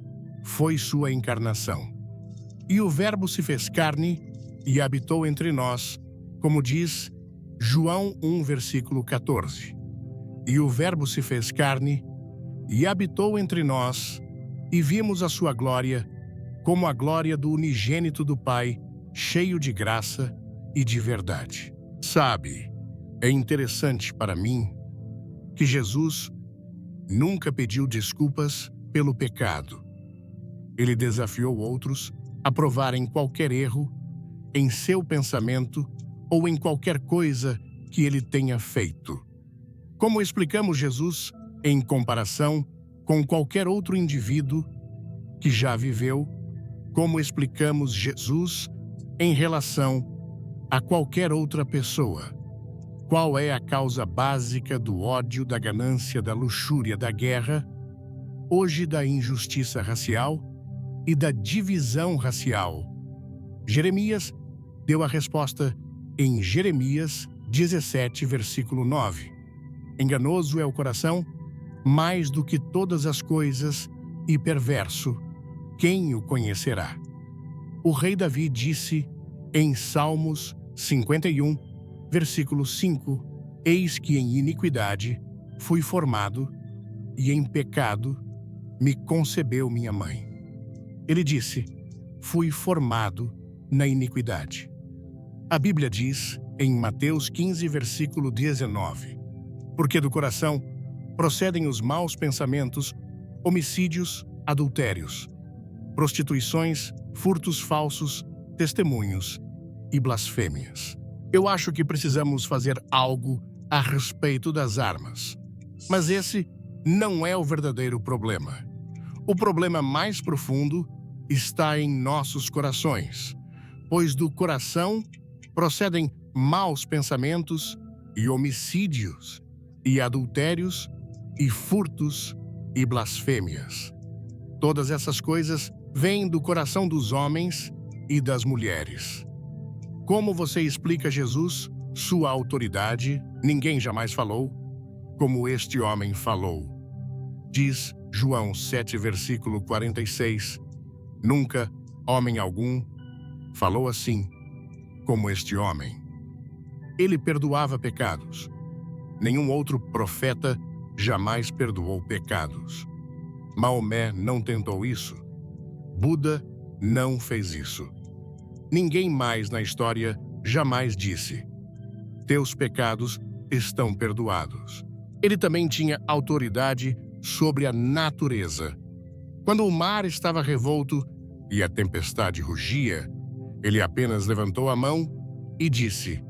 foi sua encarnação. E o Verbo se fez carne e habitou entre nós, como diz João 1, versículo 14. E o Verbo se fez carne e habitou entre nós, e vimos a sua glória, como a glória do unigênito do Pai, cheio de graça e de verdade. Sabe, é interessante para mim que Jesus nunca pediu desculpas pelo pecado. Ele desafiou outros a provarem qualquer erro em seu pensamento ou em qualquer coisa que ele tenha feito. Como explicamos Jesus em comparação com qualquer outro indivíduo que já viveu, como explicamos Jesus em relação a qualquer outra pessoa. Qual é a causa básica do ódio, da ganância, da luxúria, da guerra, hoje da injustiça racial e da divisão racial? Jeremias deu a resposta em Jeremias 17, versículo 9. Enganoso é o coração, mais do que todas as coisas, e perverso, quem o conhecerá? O rei Davi disse em Salmos 51, versículo 5, eis que em iniquidade fui formado, e em pecado me concebeu minha mãe. Ele disse, fui formado na iniquidade. A Bíblia diz em Mateus 15, versículo 19, porque do coração procedem os maus pensamentos, homicídios, adultérios, prostituições, furtos falsos, testemunhos e blasfêmias. Eu acho que precisamos fazer algo a respeito das armas. Mas esse não é o verdadeiro problema. O problema mais profundo está em nossos corações, pois do coração procedem maus pensamentos e homicídios e adultérios e furtos e blasfêmias. Todas essas coisas vêm do coração dos homens e das mulheres. Como você explica Jesus, sua autoridade, ninguém jamais falou, como este homem falou. Diz João 7, versículo 46, nunca homem algum falou assim, como este homem. Ele perdoava pecados. Nenhum outro profeta jamais perdoou pecados. Maomé não tentou isso. Buda não fez isso. Ninguém mais na história jamais disse: teus pecados estão perdoados. Ele também tinha autoridade sobre a natureza. Quando o mar estava revolto, e a tempestade rugia, ele apenas levantou a mão e disse: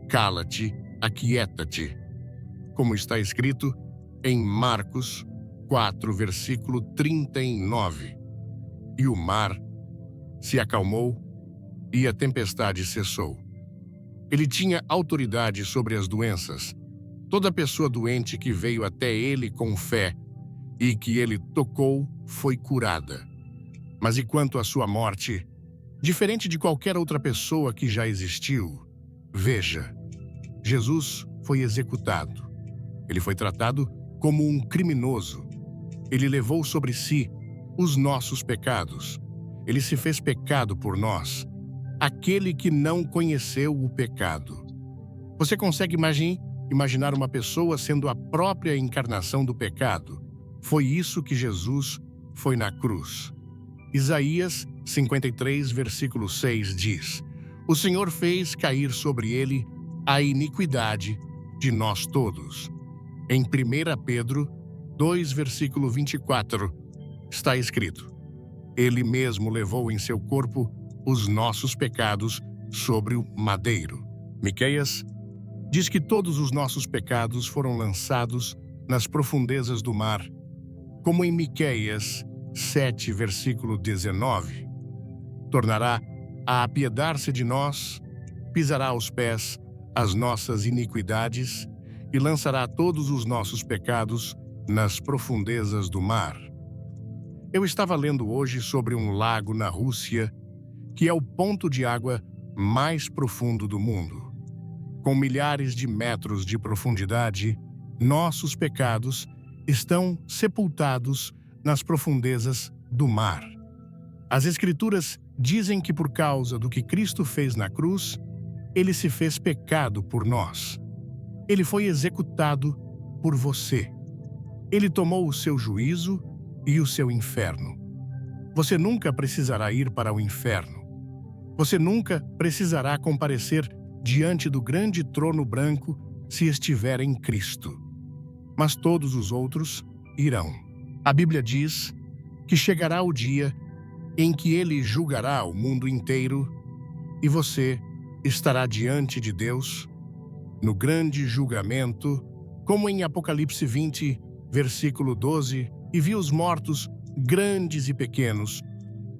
"Cala-te, aquieta-te", como está escrito em Marcos 4, versículo 39. E o mar se acalmou e a tempestade cessou. Ele tinha autoridade sobre as doenças. Toda pessoa doente que veio até ele com fé e que ele tocou foi curada. Mas e quanto à sua morte? Diferente de qualquer outra pessoa que já existiu, veja, Jesus foi executado. Ele foi tratado como um criminoso. Ele levou sobre si os nossos pecados. Ele se fez pecado por nós, aquele que não conheceu o pecado. Você consegue imaginar uma pessoa sendo a própria encarnação do pecado? Foi isso que Jesus foi na cruz. Isaías 53, versículo 6 diz: "O Senhor fez cair sobre ele a iniquidade de nós todos." Em 1 Pedro 2, versículo 24, está escrito: "Ele mesmo levou em seu corpo os nossos pecados sobre o madeiro." Miqueias diz que todos os nossos pecados foram lançados nas profundezas do mar, como em Miqueias 7, versículo 19. "Tornará a apiedar-se de nós, pisará aos pés as nossas iniquidades e lançará todos os nossos pecados nas profundezas do mar." Eu estava lendo hoje sobre um lago na Rússia, que é o ponto de água mais profundo do mundo. Com milhares de metros de profundidade, nossos pecados estão sepultados nas profundezas do mar. As Escrituras dizem que por causa do que Cristo fez na cruz, ele se fez pecado por nós. Ele foi executado por você. Ele tomou o seu juízo e o seu inferno. Você nunca precisará ir para o inferno. Você nunca precisará comparecer diante do grande trono branco se estiver em Cristo. Mas todos os outros irão. A Bíblia diz que chegará o dia em que ele julgará o mundo inteiro e você estará diante de Deus no grande julgamento, como em Apocalipse 20, versículo 12, "E vi os mortos, grandes e pequenos,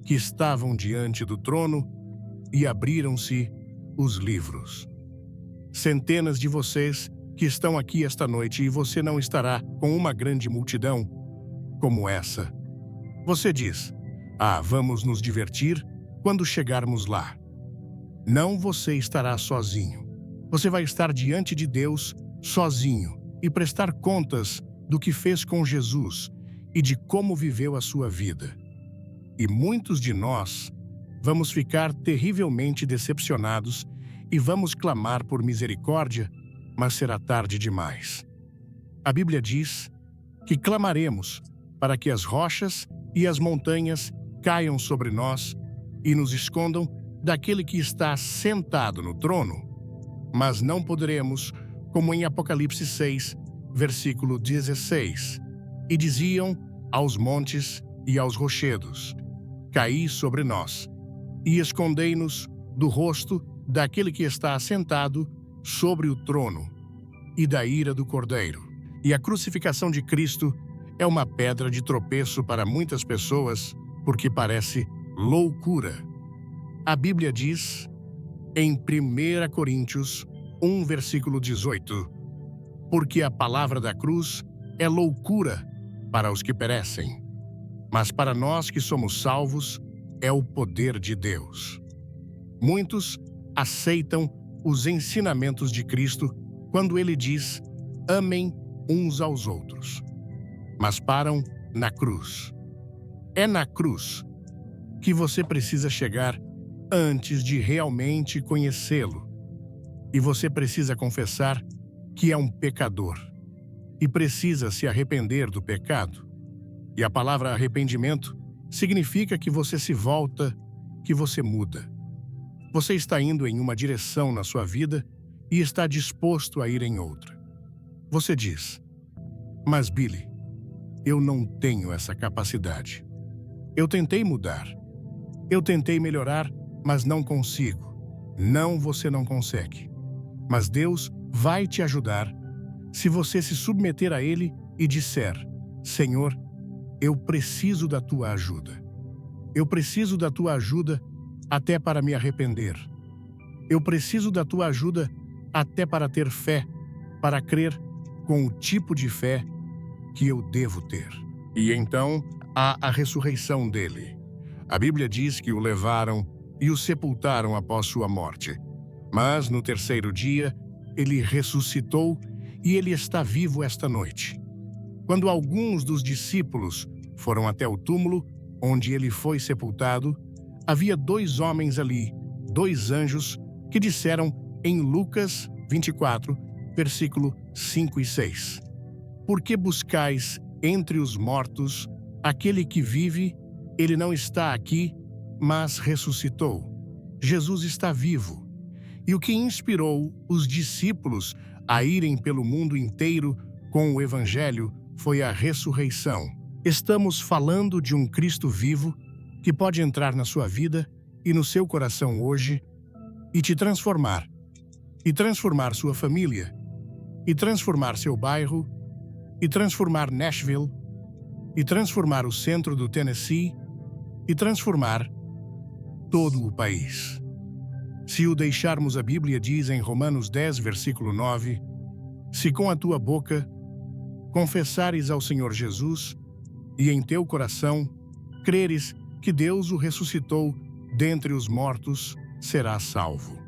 que estavam diante do trono, e abriram-se os livros." Centenas de vocês que estão aqui esta noite e você não estará com uma grande multidão como essa. Você diz: "Ah, vamos nos divertir quando chegarmos lá." Não, você estará sozinho. Você vai estar diante de Deus sozinho e prestar contas do que fez com Jesus e de como viveu a sua vida. E muitos de nós vamos ficar terrivelmente decepcionados e vamos clamar por misericórdia, mas será tarde demais. A Bíblia diz que clamaremos para que as rochas e as montanhas caiam sobre nós e nos escondam daquele que está sentado no trono, mas não poderemos, como em Apocalipse 6, versículo 16, "E diziam aos montes e aos rochedos: Caí sobre nós, e escondei-nos do rosto daquele que está assentado sobre o trono e da ira do Cordeiro." E a crucificação de Cristo é uma pedra de tropeço para muitas pessoas, porque parece loucura. A Bíblia diz, em 1 Coríntios 1, versículo 18, "Porque a palavra da cruz é loucura para os que perecem, mas para nós que somos salvos é o poder de Deus." Muitos aceitam os ensinamentos de Cristo quando ele diz: "Amem uns aos outros", mas param na cruz. É na cruz que você precisa chegar antes de realmente conhecê-lo. E você precisa confessar que é um pecador e precisa se arrepender do pecado. E a palavra arrependimento significa que você se volta, que você muda. Você está indo em uma direção na sua vida e está disposto a ir em outra. Você diz: "Mas Billy, eu não tenho essa capacidade. Eu tentei mudar. Eu tentei melhorar, mas não consigo. Não, você não consegue. Mas Deus vai te ajudar se você se submeter a Ele e disser: Senhor, eu preciso da tua ajuda. Eu preciso da tua ajuda até para me arrepender. Eu preciso da tua ajuda até para ter fé, para crer com o tipo de fé que eu devo ter. E então há a ressurreição dele. A Bíblia diz que o levaram e o sepultaram após sua morte. Mas no terceiro dia, ele ressuscitou e ele está vivo esta noite. Quando alguns dos discípulos foram até o túmulo onde ele foi sepultado, havia 2 homens ali, 2 anjos, que disseram em Lucas 24, versículo 5 e 6: Por que buscais entre os mortos aquele que vive? Ele não está aqui, mas ressuscitou. Jesus está vivo. E o que inspirou os discípulos a irem pelo mundo inteiro com o Evangelho foi a ressurreição. Estamos falando de um Cristo vivo que pode entrar na sua vida e no seu coração hoje e te transformar, e transformar sua família, e transformar seu bairro, e transformar Nashville, e transformar o centro do Tennessee, e transformar todo o país. Se o deixarmos, a Bíblia diz em Romanos 10, versículo 9, se com a tua boca confessares ao Senhor Jesus e em teu coração creres que Deus o ressuscitou dentre os mortos, serás salvo.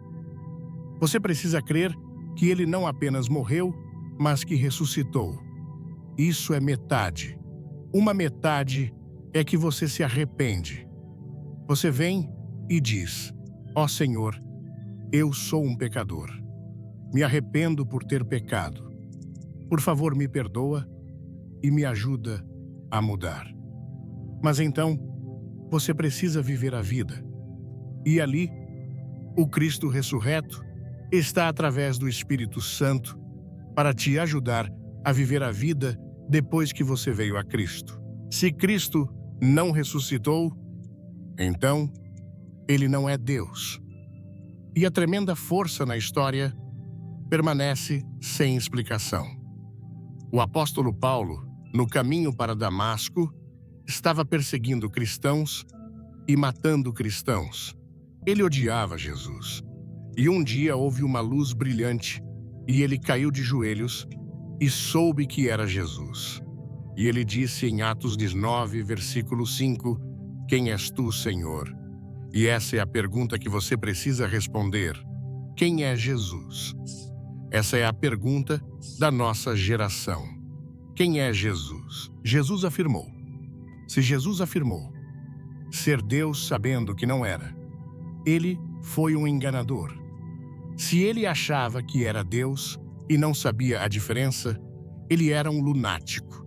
Você precisa crer que ele não apenas morreu, mas que ressuscitou. Isso é metade. Uma metade é que você se arrepende. Você vem e diz: ó Senhor, eu sou um pecador. Me arrependo por ter pecado. Por favor, me perdoa e me ajuda a mudar. Mas então, você precisa viver a vida. E ali, o Cristo ressurreto está através do Espírito Santo para te ajudar a viver a vida depois que você veio a Cristo. Se Cristo não ressuscitou, então ele não é Deus. E a tremenda força na história permanece sem explicação. O apóstolo Paulo, no caminho para Damasco, estava perseguindo cristãos e matando cristãos. Ele odiava Jesus. E um dia houve uma luz brilhante e ele caiu de joelhos e soube que era Jesus. E ele disse em Atos 19, versículo 5, quem és tu, Senhor? E essa é a pergunta que você precisa responder. Quem é Jesus? Essa é a pergunta da nossa geração. Quem é Jesus? Jesus afirmou. Se Jesus afirmou ser Deus sabendo que não era, ele foi um enganador. Se ele achava que era Deus e não sabia a diferença, ele era um lunático.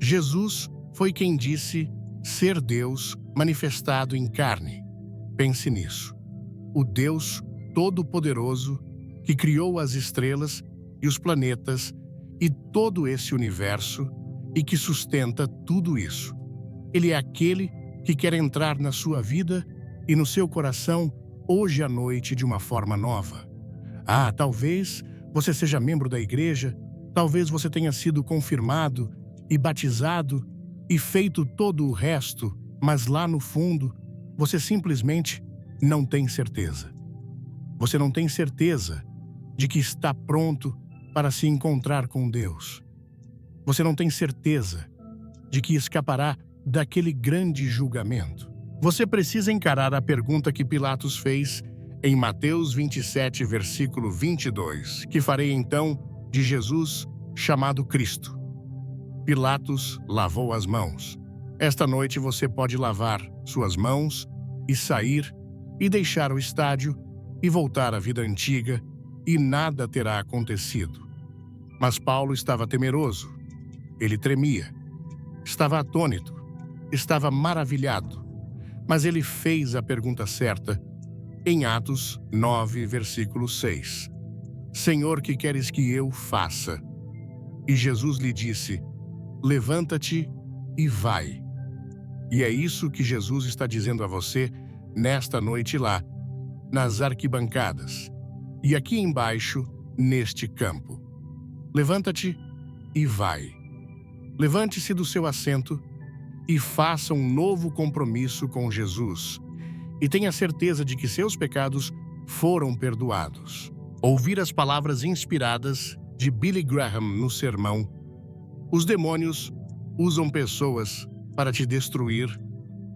Jesus foi quem disse ser Deus manifestado em carne. Pense nisso. O Deus Todo-Poderoso que criou as estrelas e os planetas e todo esse universo e que sustenta tudo isso. Ele é aquele que quer entrar na sua vida e no seu coração hoje à noite de uma forma nova. Talvez você seja membro da igreja, talvez você tenha sido confirmado e batizado e feito todo o resto, mas lá no fundo, você simplesmente não tem certeza. Você não tem certeza de que está pronto para se encontrar com Deus. Você não tem certeza de que escapará daquele grande julgamento. Você precisa encarar a pergunta que Pilatos fez em Mateus 27, versículo 22, que farei então de Jesus chamado Cristo. Pilatos lavou as mãos. Esta noite você pode lavar suas mãos e sair e deixar o estádio e voltar à vida antiga e nada terá acontecido. Mas Paulo estava temeroso. Ele tremia. Estava atônito. Estava maravilhado. Mas ele fez a pergunta certa em Atos 9, versículo 6. Senhor, que queres que eu faça? E Jesus lhe disse, levanta-te e vai. E é isso que Jesus está dizendo a você nesta noite lá, nas arquibancadas, e aqui embaixo, neste campo. Levanta-te e vai. Levante-se do seu assento e faça um novo compromisso com Jesus, e tenha certeza de que seus pecados foram perdoados. Ouvir as palavras inspiradas de Billy Graham no sermão: os demônios usam pessoas para te destruir.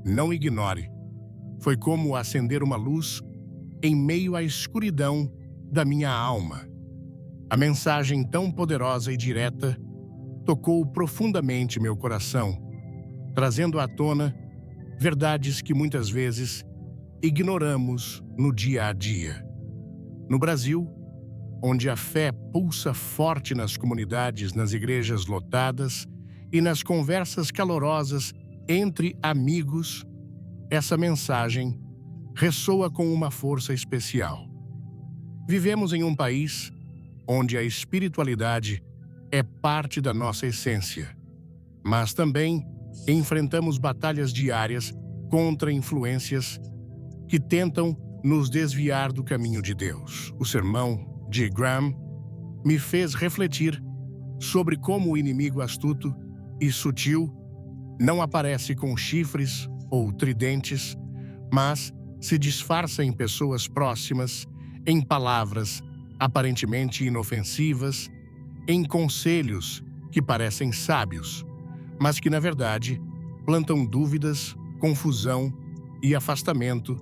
Não ignore. Foi como acender uma luz em meio à escuridão da minha alma. A mensagem tão poderosa e direta tocou profundamente meu coração, trazendo à tona verdades que muitas vezes ignoramos no dia a dia. No Brasil, onde a fé pulsa forte nas comunidades, nas igrejas lotadas e nas conversas calorosas entre amigos, essa mensagem ressoa com uma força especial. Vivemos em um país onde a espiritualidade é parte da nossa essência, mas também enfrentamos batalhas diárias contra influências que tentam nos desviar do caminho de Deus. O sermão de Graham me fez refletir sobre como o inimigo astuto e sutil não aparece com chifres ou tridentes, mas se disfarça em pessoas próximas, em palavras aparentemente inofensivas, em conselhos que parecem sábios, mas que, na verdade, plantam dúvidas, confusão e afastamento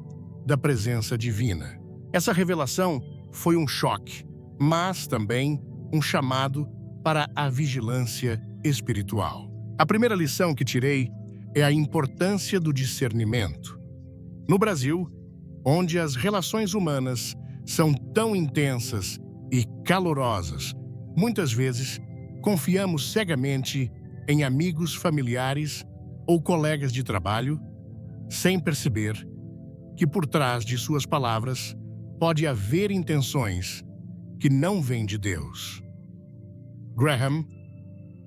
da presença divina. Essa revelação foi um choque, mas também um chamado para a vigilância espiritual. A primeira lição que tirei é a importância do discernimento. No Brasil, onde as relações humanas são tão intensas e calorosas, muitas vezes confiamos cegamente em amigos, familiares ou colegas de trabalho, sem perceber que por trás de suas palavras pode haver intenções que não vêm de Deus. Graham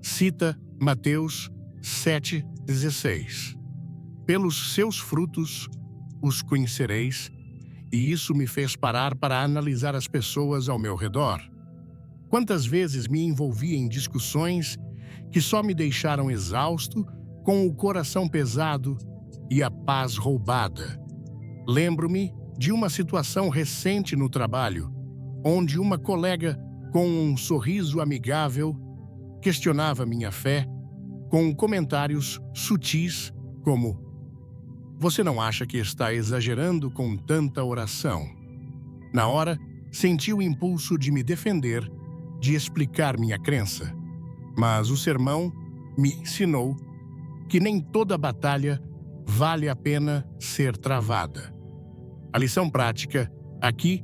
cita Mateus 7,16. Pelos seus frutos os conhecereis, e isso me fez parar para analisar as pessoas ao meu redor. Quantas vezes me envolvi em discussões que só me deixaram exausto, com o coração pesado e a paz roubada. Lembro-me de uma situação recente no trabalho, onde uma colega, com um sorriso amigável, questionava minha fé com comentários sutis como: "Você não acha que está exagerando com tanta oração?" Na hora, senti o impulso de me defender, de explicar minha crença. Mas o sermão me ensinou que nem toda batalha vale a pena ser travada. A lição prática aqui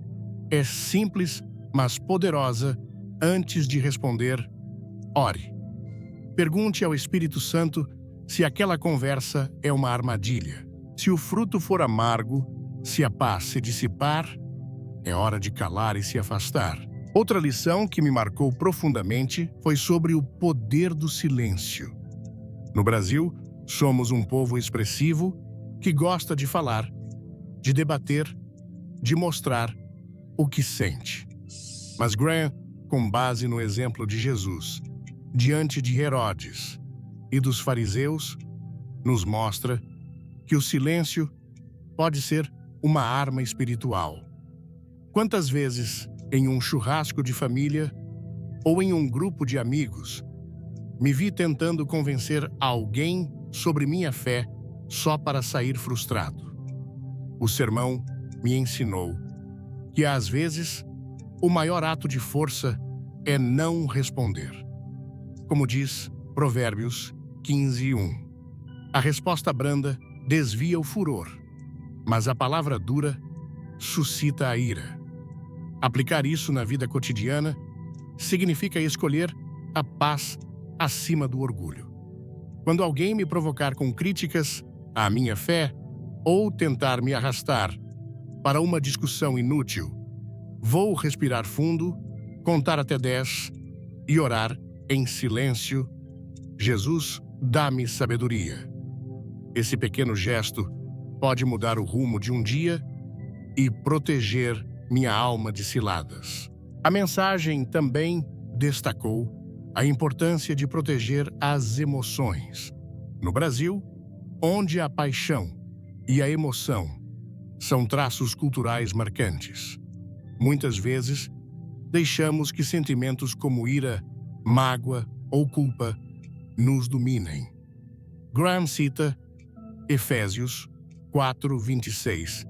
é simples, mas poderosa. Antes de responder, ore. Pergunte ao Espírito Santo se aquela conversa é uma armadilha. Se o fruto for amargo, se a paz se dissipar, é hora de calar e se afastar. Outra lição que me marcou profundamente foi sobre o poder do silêncio. No Brasil, somos um povo expressivo que gosta de falar, de debater, de mostrar o que sente. Mas Graham, com base no exemplo de Jesus, diante de Herodes e dos fariseus, nos mostra que o silêncio pode ser uma arma espiritual. Quantas vezes, em um churrasco de família ou em um grupo de amigos, me vi tentando convencer alguém sobre minha fé só para sair frustrado. O sermão me ensinou que, às vezes, o maior ato de força é não responder. Como diz Provérbios 15:1. A resposta branda desvia o furor, mas a palavra dura suscita a ira. Aplicar isso na vida cotidiana significa escolher a paz acima do orgulho. Quando alguém me provocar com críticas à minha fé ou tentar me arrastar para uma discussão inútil, vou respirar fundo, contar até 10 e orar em silêncio: Jesus, dá-me sabedoria. Esse pequeno gesto pode mudar o rumo de um dia e proteger minha alma de ciladas. A mensagem também destacou a importância de proteger as emoções. No Brasil, onde a paixão e a emoção são traços culturais marcantes, muitas vezes deixamos que sentimentos como ira, mágoa ou culpa nos dominem. Graham cita Efésios 4:26.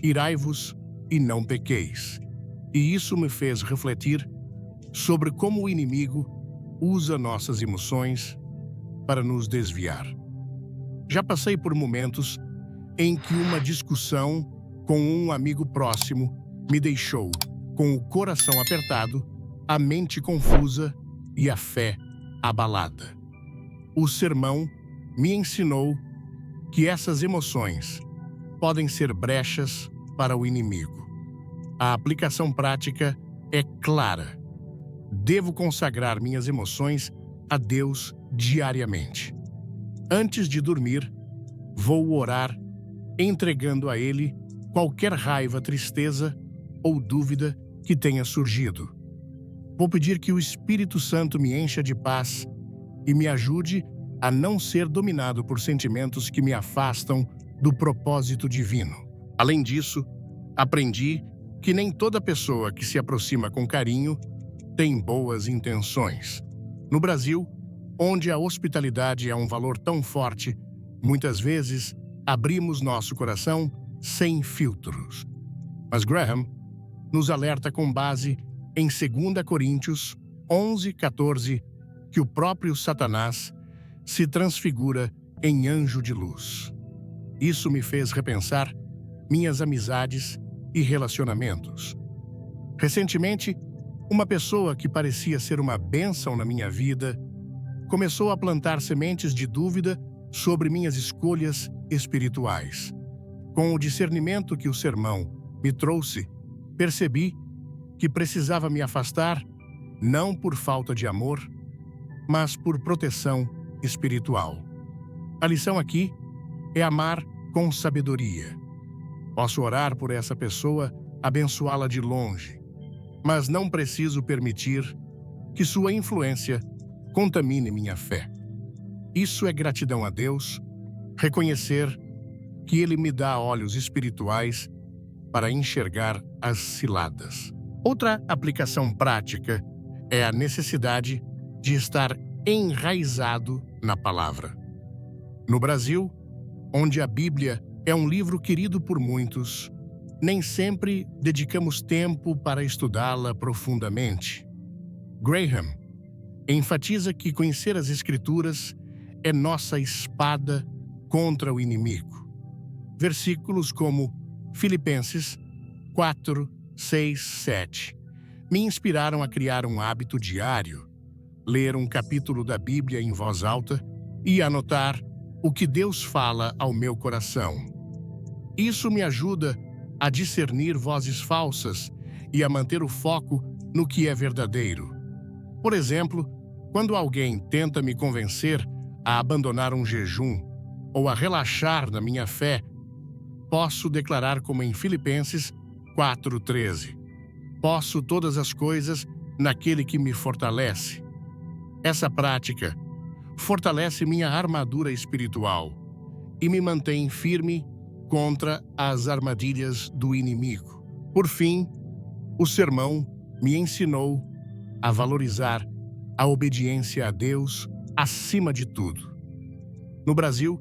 Irai-vos e não pequeis. E isso me fez refletir sobre como o inimigo usa nossas emoções para nos desviar. Já passei por momentos em que uma discussão com um amigo próximo me deixou com o coração apertado, a mente confusa e a fé abalada. O sermão me ensinou que essas emoções podem ser brechas para o inimigo. A aplicação prática é clara. Devo consagrar minhas emoções a Deus diariamente. Antes de dormir, vou orar, entregando a Ele qualquer raiva, tristeza ou dúvida que tenha surgido. Vou pedir que o Espírito Santo me encha de paz e me ajude a não ser dominado por sentimentos que me afastam do propósito divino. Além disso, aprendi que nem toda pessoa que se aproxima com carinho tem boas intenções. No Brasil, onde a hospitalidade é um valor tão forte, muitas vezes abrimos nosso coração sem filtros. Mas Graham nos alerta com base em 2 Coríntios 11:14 que o próprio Satanás se transfigura em anjo de luz. Isso me fez repensar minhas amizades e relacionamentos. Recentemente, uma pessoa que parecia ser uma bênção na minha vida começou a plantar sementes de dúvida sobre minhas escolhas espirituais. Com o discernimento que o sermão me trouxe, percebi que precisava me afastar não por falta de amor, mas por proteção espiritual. A lição aqui é amar com sabedoria. Posso orar por essa pessoa, abençoá-la de longe, mas não preciso permitir que sua influência contamine minha fé. Isso é gratidão a Deus, reconhecer que Ele me dá olhos espirituais para enxergar as ciladas. Outra aplicação prática é a necessidade de estar enraizado na palavra. No Brasil, onde a Bíblia é um livro querido por muitos, nem sempre dedicamos tempo para estudá-la profundamente. Graham enfatiza que conhecer as Escrituras é nossa espada contra o inimigo. Versículos como Filipenses 4, 6, 7 me inspiraram a criar um hábito diário, ler um capítulo da Bíblia em voz alta e anotar o que Deus fala ao meu coração. Isso me ajuda a discernir vozes falsas e a manter o foco no que é verdadeiro. Por exemplo, quando alguém tenta me convencer a abandonar um jejum ou a relaxar na minha fé, posso declarar como em Filipenses 4:13. Posso todas as coisas naquele que me fortalece. Essa prática fortalece minha armadura espiritual e me mantém firme contra as armadilhas do inimigo. Por fim, o sermão me ensinou a valorizar a obediência a Deus acima de tudo. No Brasil,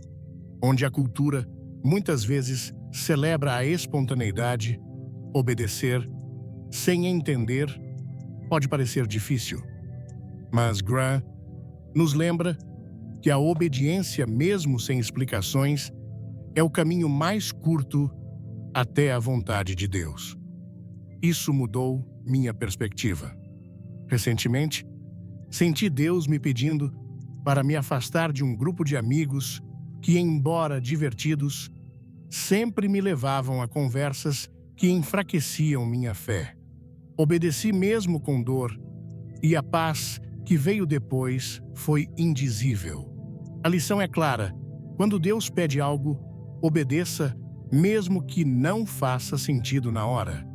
onde a cultura muitas vezes celebra a espontaneidade, obedecer sem entender pode parecer difícil. Mas Graham nos lembra que a obediência, mesmo sem explicações, é o caminho mais curto até a vontade de Deus. Isso mudou minha perspectiva. Recentemente, senti Deus me pedindo para me afastar de um grupo de amigos que, embora divertidos, sempre me levavam a conversas que enfraqueciam minha fé. Obedeci mesmo com dor, e a paz que veio depois foi indizível. A lição é clara: quando Deus pede algo, obedeça mesmo que não faça sentido na hora.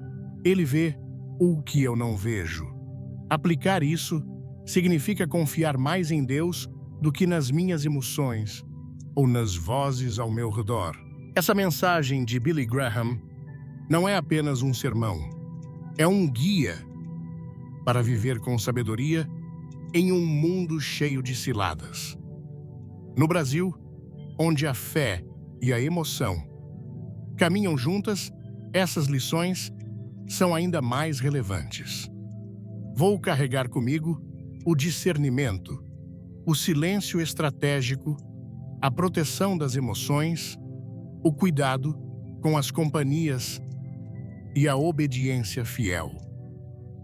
Ele vê o que eu não vejo. Aplicar isso significa confiar mais em Deus do que nas minhas emoções ou nas vozes ao meu redor. Essa mensagem de Billy Graham não é apenas um sermão, é um guia para viver com sabedoria em um mundo cheio de ciladas. No Brasil, onde a fé e a emoção caminham juntas, essas lições são ainda mais relevantes. Vou carregar comigo o discernimento, o silêncio estratégico, a proteção das emoções, o cuidado com as companhias e a obediência fiel.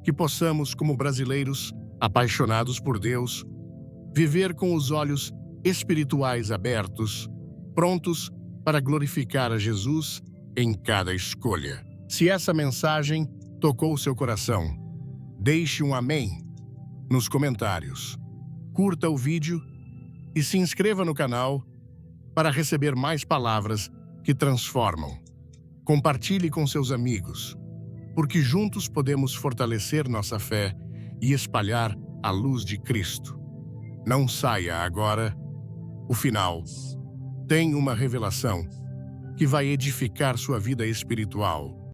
Que possamos, como brasileiros apaixonados por Deus, viver com os olhos espirituais abertos, prontos para glorificar a Jesus em cada escolha. Se essa mensagem tocou o seu coração, deixe um amém nos comentários. Curta o vídeo e se inscreva no canal para receber mais palavras que transformam. Compartilhe com seus amigos, porque juntos podemos fortalecer nossa fé e espalhar a luz de Cristo. Não saia agora. O final tem uma revelação que vai edificar sua vida espiritual.